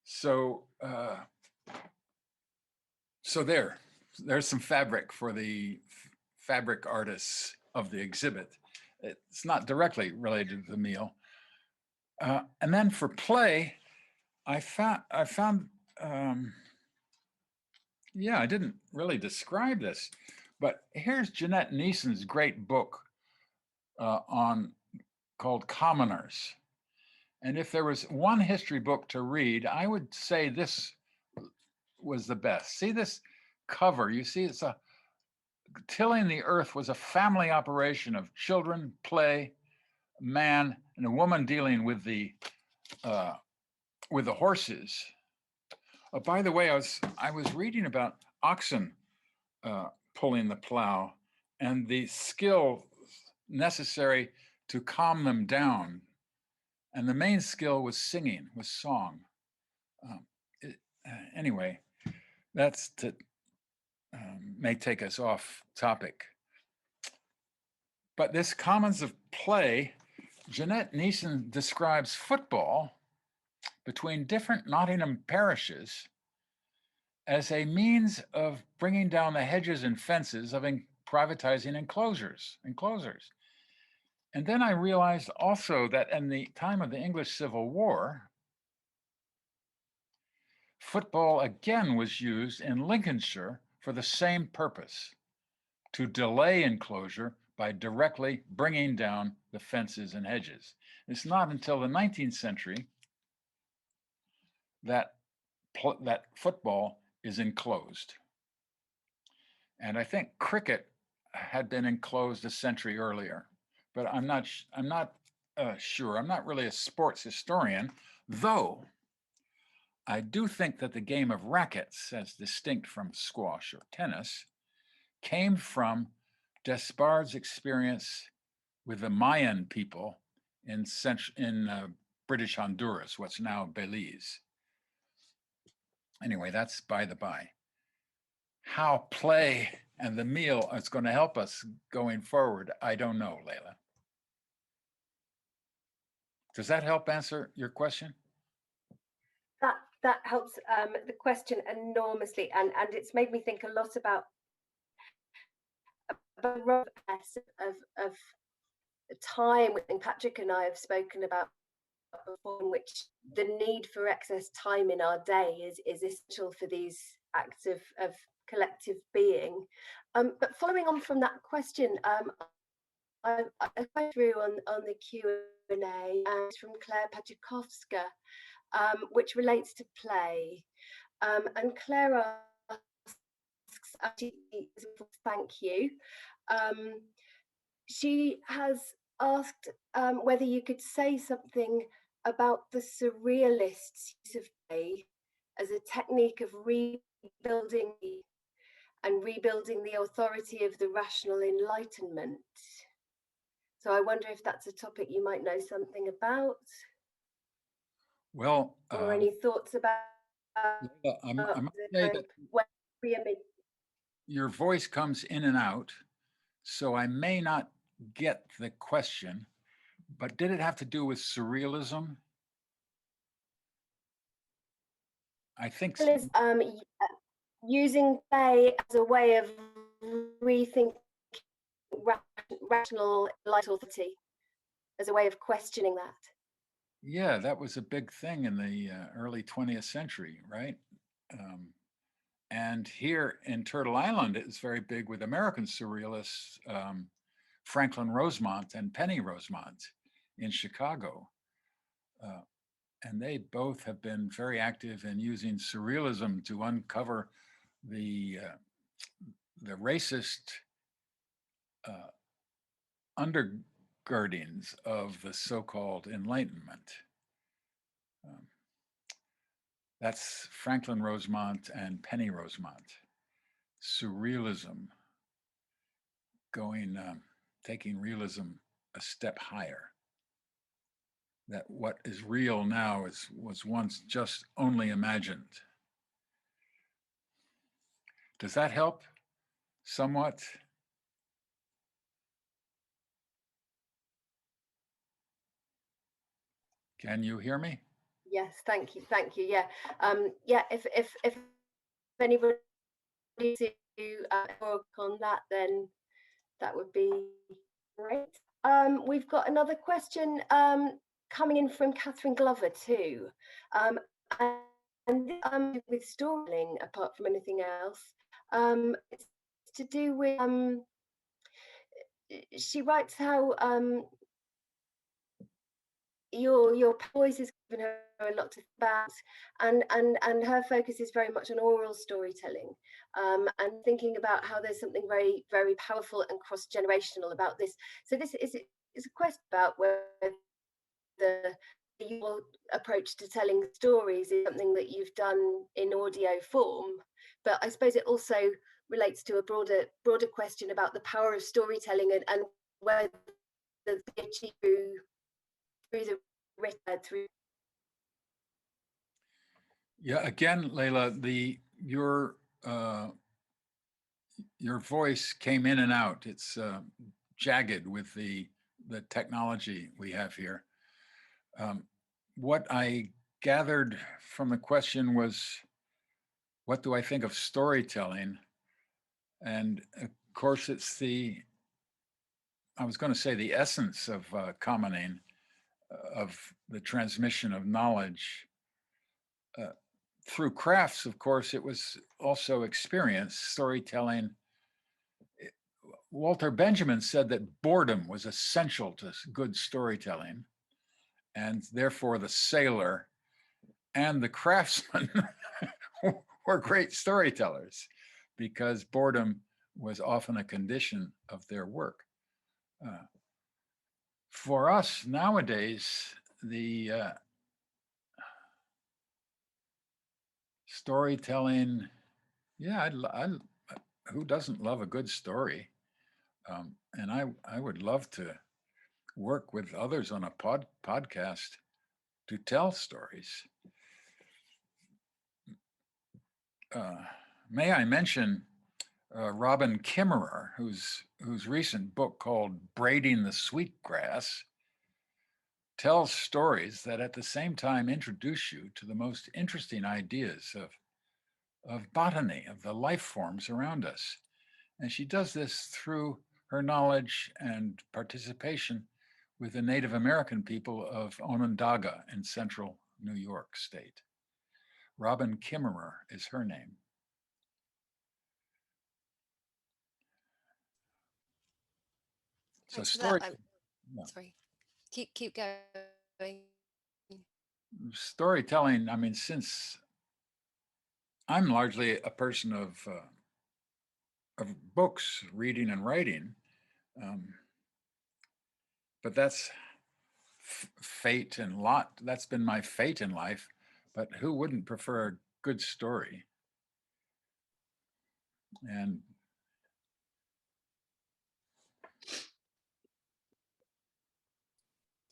So, so there's some fabric for the fabric artists of the exhibit. It's not directly related to the meal. And then for play, I found, yeah, I didn't really describe this, but here's Jeanette Neeson's great book called Commoners. And if there was one history book to read, I would say this was the best. See this cover? You see, tilling the earth was a family operation of children, play, man, and a woman dealing with the horses. By the way, I was reading about oxen pulling the plow and the skill necessary to calm them down. And the main skill was singing, was song. Anyway, that's to may take us off topic. But this commons of play, Jeanette Neeson describes football between different Nottingham parishes as a means of bringing down the hedges and fences of privatizing enclosures. And then I realized also that in the time of the English Civil War, football again was used in Lincolnshire for the same purpose, to delay enclosure by directly bringing down the fences and hedges. It's not until the 19th century that football is enclosed. And I think cricket had been enclosed a century earlier, but I'm not sure. I'm not really a sports historian, though I do think that the game of rackets, as distinct from squash or tennis, came from Despard's experience with the Mayan people in British Honduras, what's now Belize. Anyway, that's by the by. How play and the meal is going to help us going forward, I don't know, Layla. Does that help answer your question? That helps the question enormously, and it's made me think a lot about the of time, and Patrick and I have spoken about before, in which the need for excess time in our day is essential for these acts of collective being. But following on from that question, I went through on the Q&A, and it's from Claire Paczykowska, which relates to play. And Claire asks, thank you. She has asked whether you could say something about the surrealists' use of play as a technique of rebuilding the authority of the rational Enlightenment. So I wonder if that's a topic you might know something about. Well, or any thoughts about I must say that your voice comes in and out, so I may not get the question, but did it have to do with surrealism? I think so. Using play as a way of rethinking rational light authority, as a way of questioning that. Yeah, that was a big thing in the early 20th century, right? And here in Turtle Island, it's very big with American surrealists, Franklin Rosemont and Penny Rosemont in Chicago. And they both have been very active in using surrealism to uncover the racist undergirdings of the so-called Enlightenment. That's Franklin Rosemont and Penny Rosemont. Surrealism, taking realism a step higher. That what is real now was once just only imagined. Does that help somewhat? Can you hear me? Yes, thank you. Yeah, yeah. If anybody to work on that, then that would be great. We've got another question coming in from Catherine Glover too, and with storytelling, apart from anything else, it's to do with she writes how your voice has given her a lot to think about, and her focus is very much on oral storytelling, and thinking about how there's something very, very powerful and cross-generational about this. So this is a question about whether your approach to telling stories is something that you've done in audio form, but I suppose it also relates to a broader question about the power of storytelling, and whether the achieved through the written through. Yeah, again, Leila, your voice came in and out. It's jagged with the technology we have here. What I gathered from the question was, what do I think of storytelling? And of course, it's I was going to say the essence of commenting, of the transmission of knowledge. Through crafts, of course, it was also experience, storytelling. Walter Benjamin said that boredom was essential to good storytelling, and therefore the sailor and the craftsman were great storytellers, because boredom was often a condition of their work. For us nowadays, the storytelling, yeah, who doesn't love a good story? And I would love to work with others on a podcast to tell stories. May I mention Robin Kimmerer, whose recent book called Braiding the Sweetgrass tells stories that at the same time introduce you to the most interesting ideas of botany, of the life forms around us. And she does this through her knowledge and participation with the Native American people of Onondaga in central New York State. Robin Kimmerer is her name. So sorry, keep going. Storytelling, I mean, since I'm largely a person of books, reading and writing, but that's fate and lot. That's been my fate in life. But who wouldn't prefer a good story? And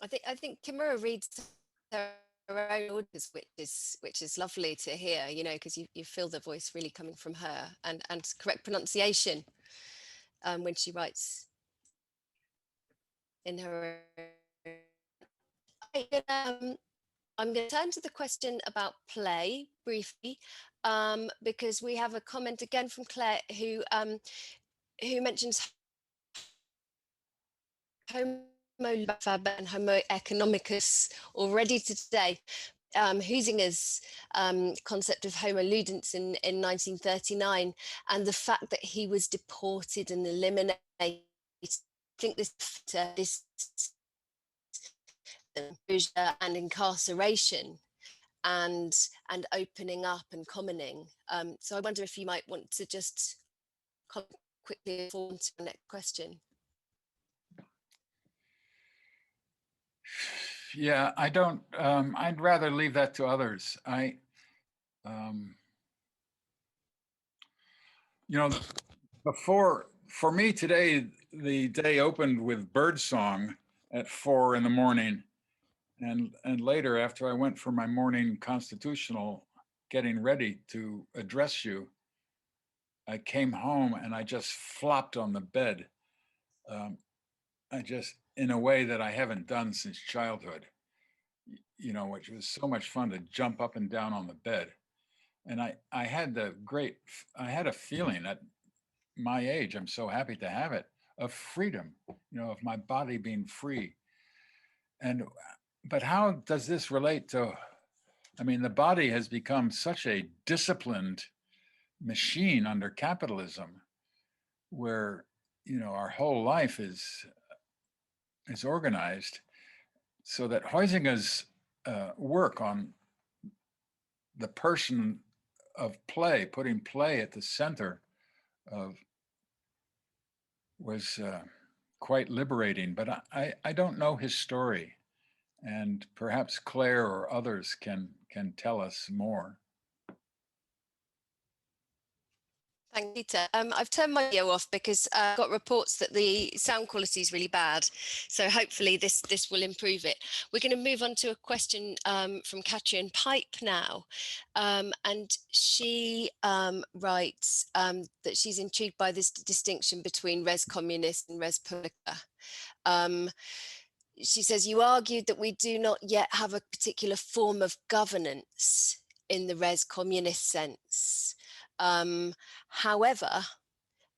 I think Kimura reads her own orders, which is lovely to hear, you know, because you feel the voice really coming from her, and correct pronunciation when she writes in her. I'm going to turn to the question about play briefly, because we have a comment again from Claire who mentions Homo and Homo economicus already today. Huizinga's concept of Homo ludens in 1939, and the fact that he was deported and eliminated. I think this and incarceration and opening up and commoning. So I wonder if you might want to just comment quickly on to the next question. Yeah, I don't, I'd rather leave that to others. You know, for me today, the day opened with birdsong at 4 a.m. And later, after I went for my morning constitutional, getting ready to address you, I came home and I just flopped on the bed. I just, in a way that I haven't done since childhood, you know, which was so much fun to jump up and down on the bed. And I had a feeling at my age, I'm so happy to have it, of freedom, you know, of my body being free. But how does this relate to I mean, the body has become such a disciplined machine under capitalism, where our whole life is organized, so that Huizinga's work on the person of play, putting play at the center of, was quite liberating. But I don't know his story, and perhaps Claire or others can tell us more. Thank you, Peter. I've turned my video off because I've got reports that the sound quality is really bad. So hopefully this will improve it. We're going to move on to a question from Katrin Pipe now. And she writes that she's intrigued by this distinction between res communist and res publica. She says, you argued that we do not yet have a particular form of governance in the res communist sense. However,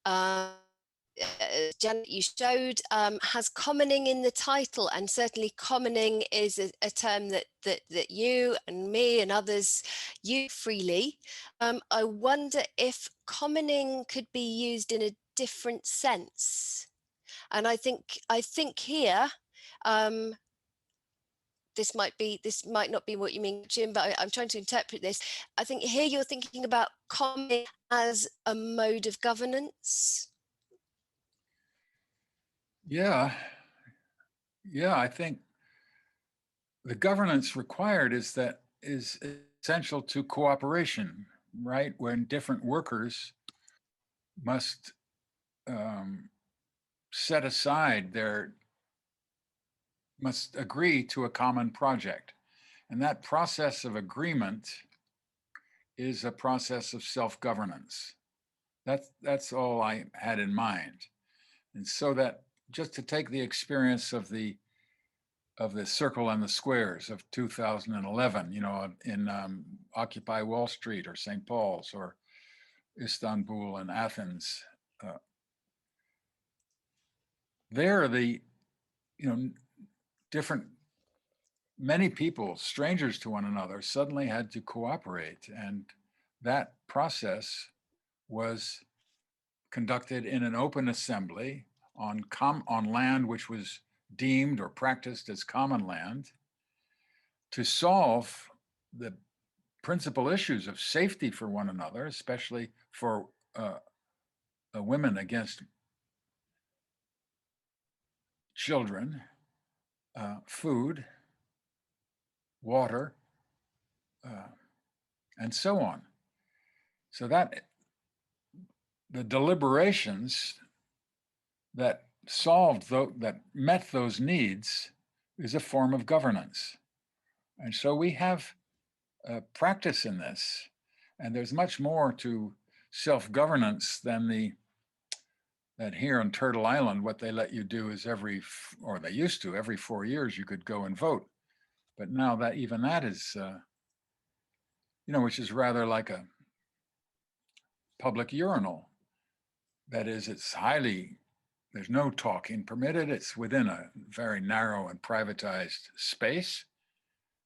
Janet, you showed has commoning in the title, and certainly commoning is a term that you and me and others use freely. I wonder if commoning could be used in a different sense, and I think here. This might not be what you mean, Jim, but I'm trying to interpret this. I think here you're thinking about commoning as a mode of governance. Yeah, I think the governance required is essential to cooperation, right? When different workers must set aside must agree to a common project. And that process of agreement is a process of self-governance. That's all I had in mind. And so that, just to take the experience of the circle and the squares of 2011, in Occupy Wall Street or St. Paul's or Istanbul and Athens, there the many people, strangers to one another, suddenly had to cooperate, and that process was conducted in an open assembly on land which was deemed or practiced as common land, to solve the principal issues of safety for one another, especially for women against children, food, water, and so on. So that the deliberations that that met those needs is a form of governance. And so we have practice in this, and there's much more to self-governance than that here on Turtle Island, what they let you do is every 4 years you could go and vote. But now that even that is, which is rather like a public urinal. That is, there's no talking permitted. It's within a very narrow and privatized space.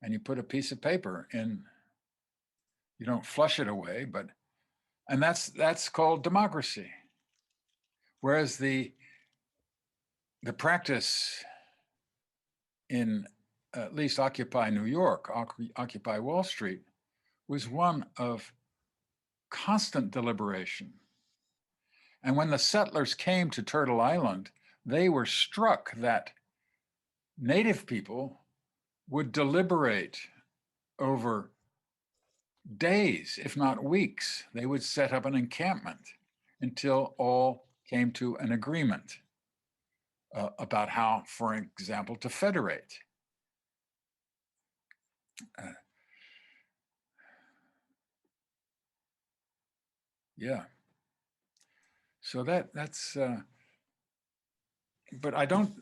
And you put a piece of paper in, you don't flush it away, and that's called democracy. Whereas the practice in at least Occupy New York, Occupy Wall Street, was one of constant deliberation. And when the settlers came to Turtle Island, they were struck that native people would deliberate over days, if not weeks. They would set up an encampment until all came to an agreement about how, for example, to federate. So that's, but I don't,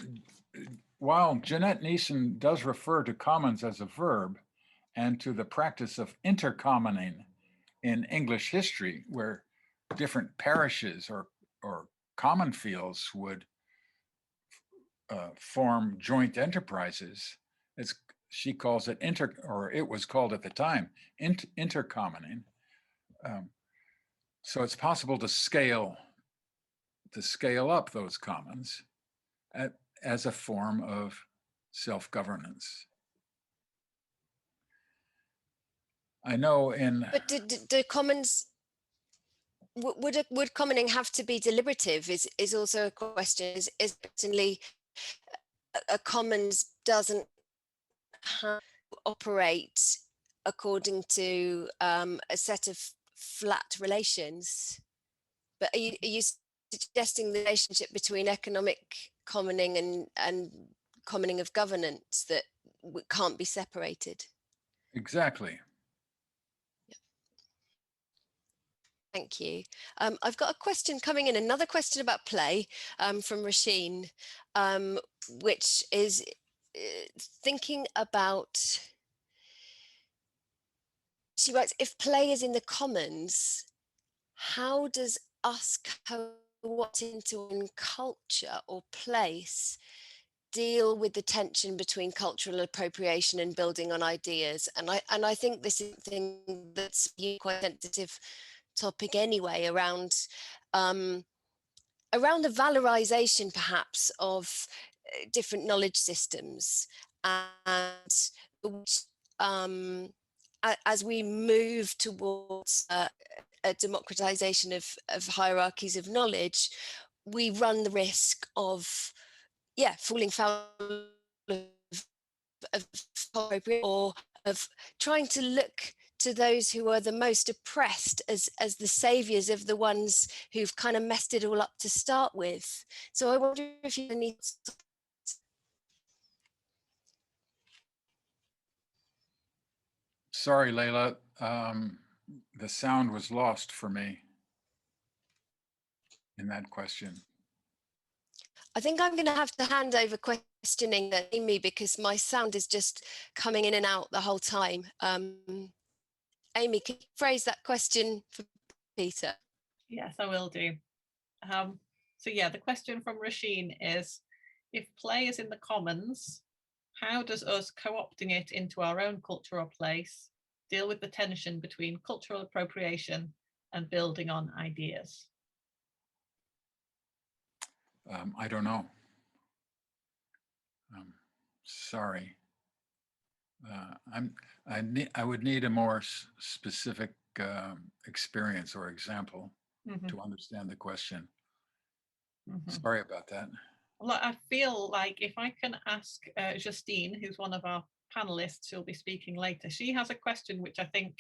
while Jeanette Neeson does refer to commons as a verb and to the practice of intercommoning in English history, where different parishes or common fields would form joint enterprises, she calls it it was called at the time, intercommoning. So it's possible to scale up those commons as a form of self-governance. I know But do commons, would commoning have to be deliberative is also a question. Is certainly a commons doesn't operate according to a set of flat relations. But are you suggesting the relationship between economic commoning and commoning of governance that can't be separated? exactly. Thank you. I've got a question coming in, another question about play from Rasheen, which is thinking about, she writes, if play is in the commons, how does us co-opt into a culture or place deal with the tension between cultural appropriation and building on ideas? And I think this is something that's quite sensitive topic anyway, around the valorization perhaps of different knowledge systems, and as we move towards a democratization of hierarchies of knowledge, we run the risk of falling foul of or of trying to look to those who are the most oppressed as the saviors of the ones who've kind of messed it all up to start with. So I wonder if you need. Sorry, Layla, the sound was lost for me in that question. I think I'm going to have to hand over questioning to Amy because my sound is just coming in and out the whole time. Amy, can you phrase that question for Peter? Yes, I will do. So yeah, the question from Rasheen is, if play is in the commons, how does us co-opting it into our own culture or place deal with the tension between cultural appropriation and building on ideas? I don't know. Sorry. I would need a more specific experience or example to understand the question. Sorry about that. Well, I feel like if I can ask Justine, who's one of our panelists who'll be speaking later, she has a question which I think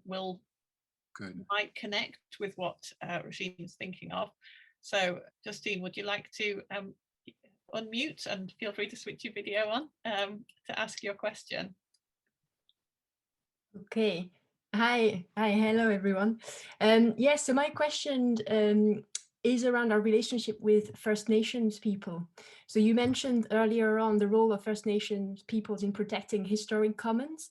might connect with what Rasheen is thinking of. So Justine, would you like to unmute and feel free to switch your video on to ask your question? Okay. Hi, hello everyone. Yes, so my question is around our relationship with First Nations people. So you mentioned earlier on the role of First Nations peoples in protecting historic commons.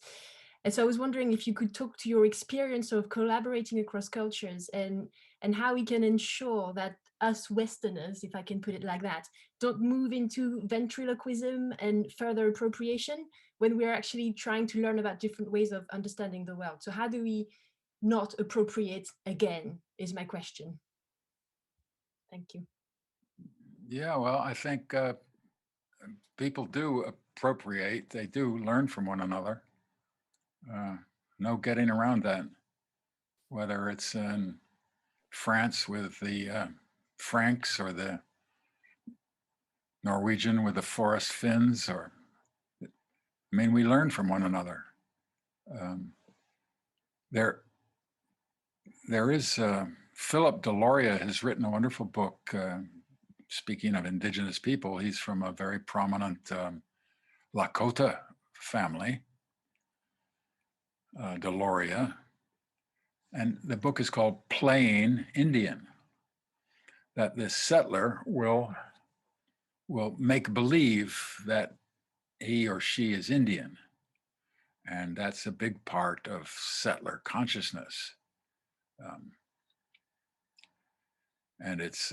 And so I was wondering if you could talk to your experience of collaborating across cultures and how we can ensure that us Westerners, if I can put it like that, don't move into ventriloquism and further appropriation when we're actually trying to learn about different ways of understanding the world. So how do we not appropriate again, is my question. Thank you. Yeah, well, I think people do appropriate. They do learn from one another. No getting around that. Whether it's in France with the Franks or the Norwegian with the Forest Finns, or, I mean, we learn from one another. There is, Philip Deloria has written a wonderful book, speaking of indigenous people. He's from a very prominent Lakota family, Deloria. And the book is called Playing Indian, that this settler will make believe that he or she is Indian. And that's a big part of settler consciousness. And it's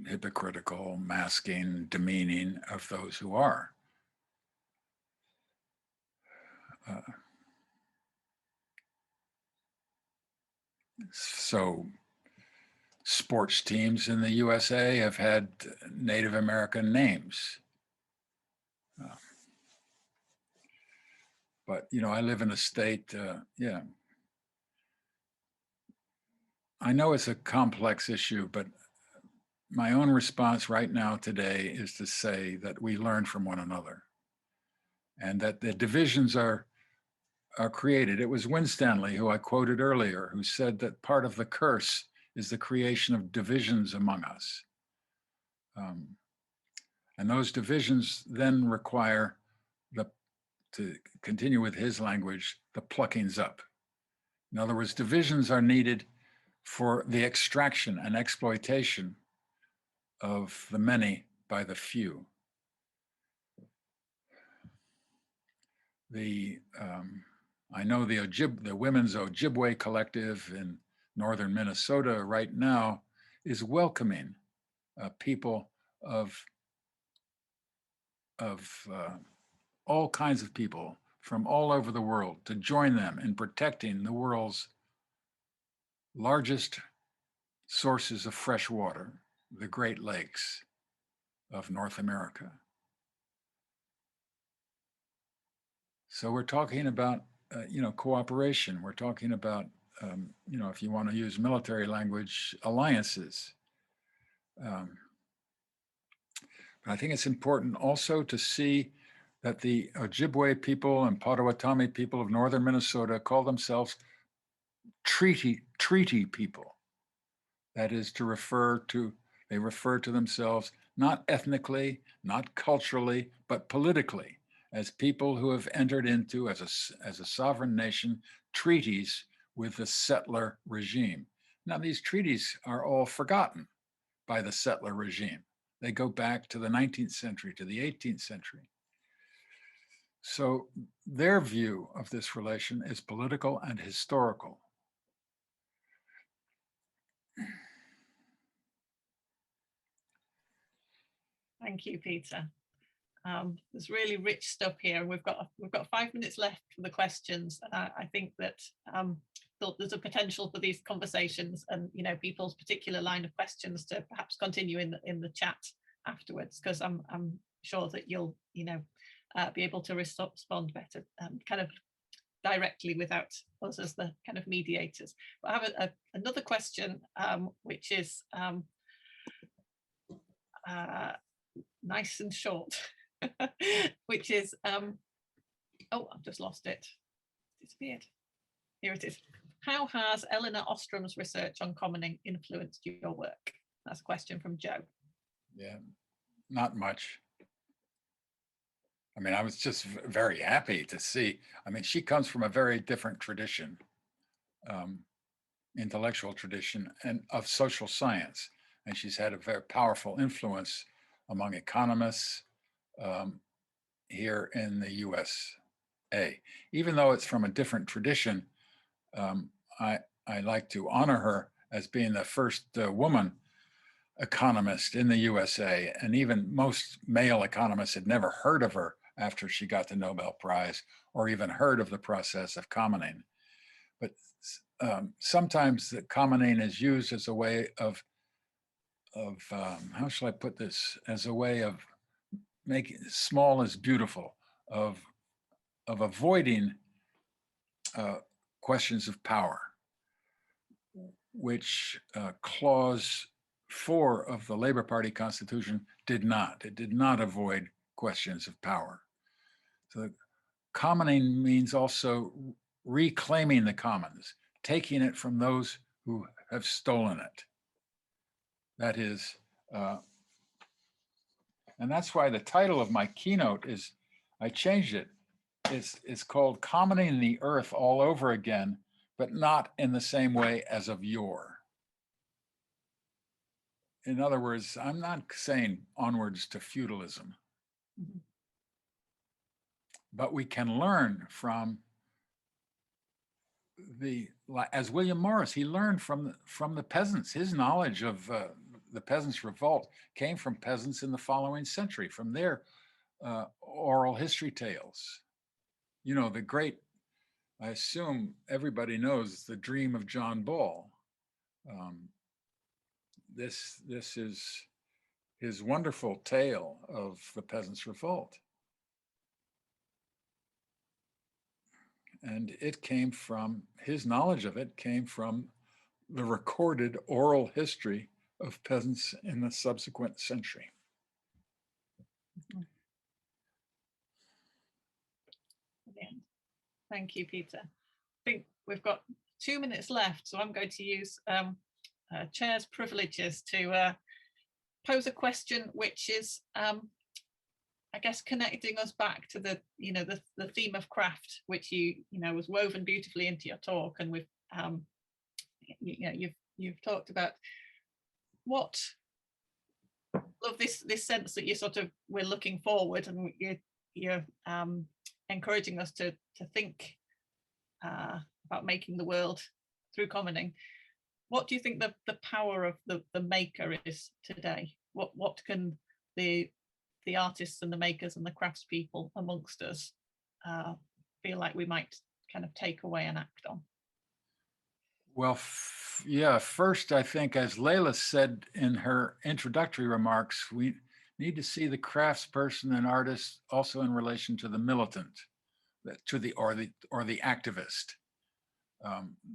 hypocritical, masking, demeaning of those who are. So sports teams in the USA have had Native American names. But, you know, I live in a state, yeah. I know it's a complex issue, but my own response right now today is to say that we learn from one another and that the divisions are created. It was Winstanley, who I quoted earlier, who said that part of the curse is the creation of divisions among us. And those divisions then require to continue with his language, the pluckings up. In other words, divisions are needed for the extraction and exploitation of the many by the few. I know the Women's Ojibwe Collective in northern Minnesota right now is welcoming people of all kinds of people from all over the world to join them in protecting the world's largest sources of fresh water, the Great Lakes of North America. So we're talking about, cooperation. We're talking about, if you want to use military language, alliances. But I think it's important also to see that the Ojibwe people and Potawatomi people of northern Minnesota call themselves treaty people. That is they refer to themselves not ethnically, not culturally, but politically, as people who have entered into, as a sovereign nation, treaties with the settler regime. Now, these treaties are all forgotten by the settler regime. They go back to the 19th century, to the 18th century. So their view of this relation is political and historical. Thank you, Peter. There's really rich stuff here. We've got 5 minutes left for the questions. I think that there's a potential for these conversations and people's particular line of questions to perhaps continue in the chat afterwards, because I'm sure that you'll be able to respond better kind of directly without us as the kind of mediators. But I have another question, which is nice and short, which is, oh, I've just lost it. It's disappeared. Here it is. How has Eleanor Ostrom's research on commoning influenced your work? That's a question from Joe. Yeah, not much. I mean, I was just very happy to see. I mean, she comes from a very different tradition, intellectual tradition, and of social science. And she's had a very powerful influence among economists here in the USA. Even though it's from a different tradition, I like to honor her as being the first woman economist in the USA. And even most male economists had never heard of her after she got the Nobel Prize, or even heard of the process of commoning. But sometimes the commoning is used as a way of how shall I put this? As a way of making small is beautiful, of avoiding questions of power, which clause 4 of the Labor Party Constitution did not. It did not avoid questions of power. So commoning means also reclaiming the commons, taking it from those who have stolen it. That is, and that's why the title of my keynote is, I changed it. It's called Commoning the Earth All Over Again, but not in the same way as of yore. In other words, I'm not saying onwards to feudalism. Mm-hmm. But we can learn from as William Morris, he learned from the peasants. His knowledge of the peasants' revolt came from peasants in the following century, from their oral history tales. The great, I assume everybody knows the dream of John Ball. This is his wonderful tale of the Peasants' Revolt. And it came from, his knowledge of it came from the recorded oral history of peasants in the subsequent century. Brilliant. Thank you, Peter. I think we've got 2 minutes left, so I'm going to use Chair's privileges to pose a question, which is, I guess, connecting us back to the, the theme of craft, which was woven beautifully into your talk, and we've, you've talked about what of this sense that we're looking forward, and you're encouraging us to think about making the world through commoning. What do you think the power of the maker is today? What can the artists and the makers and the craftspeople amongst us feel like we might kind of take away and act on? Well, yeah, first, I think, as Leila said in her introductory remarks, we need to see the craftsperson and artist also in relation to the militant, to the activist,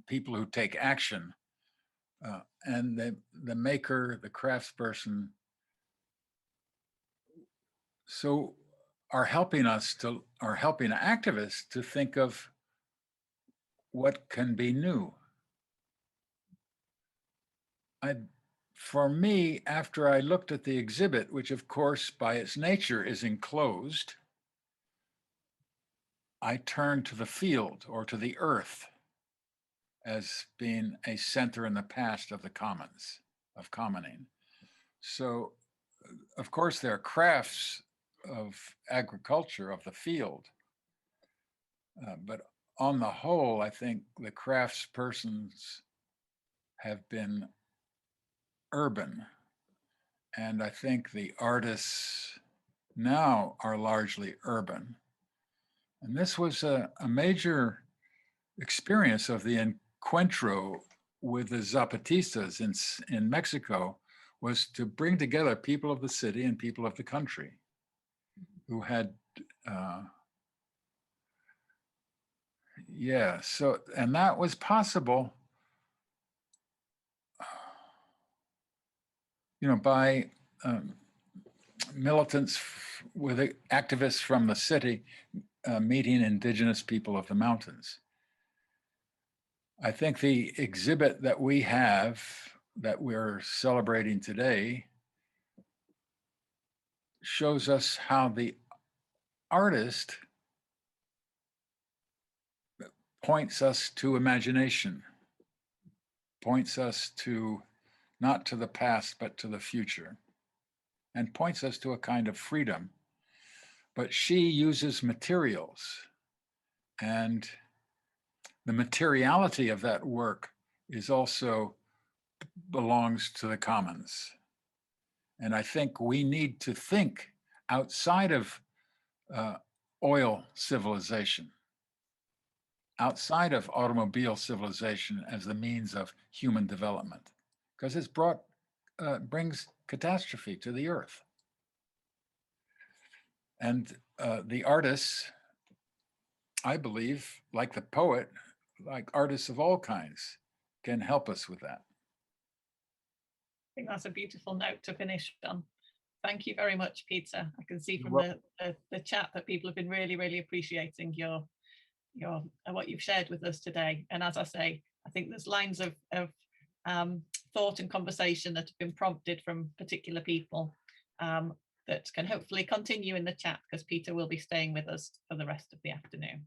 people who take action, and the maker, the craftsperson, so are helping activists to think of what can be new. For me, after I looked at the exhibit, which of course by its nature is enclosed, I turned to the field or to the earth as being a center in the past of the commons, of commoning. So, of course, there are crafts of agriculture, of the field, but on the whole, I think the craftspersons have been urban, and I think the artists now are largely urban. And this was a major experience of the encuentro with the Zapatistas in Mexico, was to bring together people of the city and people of the country who had, and that was possible by militants with activists from the city meeting indigenous people of the mountains. I think the exhibit that we have, that we're celebrating today, shows us how the artist points us to imagination, points us to not to the past, but to the future, and points us to a kind of freedom. But she uses materials, and the materiality of that work is also belongs to the commons. And I think we need to think outside of oil civilization, outside of automobile civilization as the means of human development, because it's brings catastrophe to the earth. And the artists, I believe, like the poet, like artists of all kinds, can help us with that. I think that's a beautiful note to finish on. Thank you very much, Peter. I can see from the chat that people have been really, really appreciating your what you've shared with us today. And as I say, I think there's lines of thought and conversation that have been prompted from particular people that can hopefully continue in the chat, because Peter will be staying with us for the rest of the afternoon.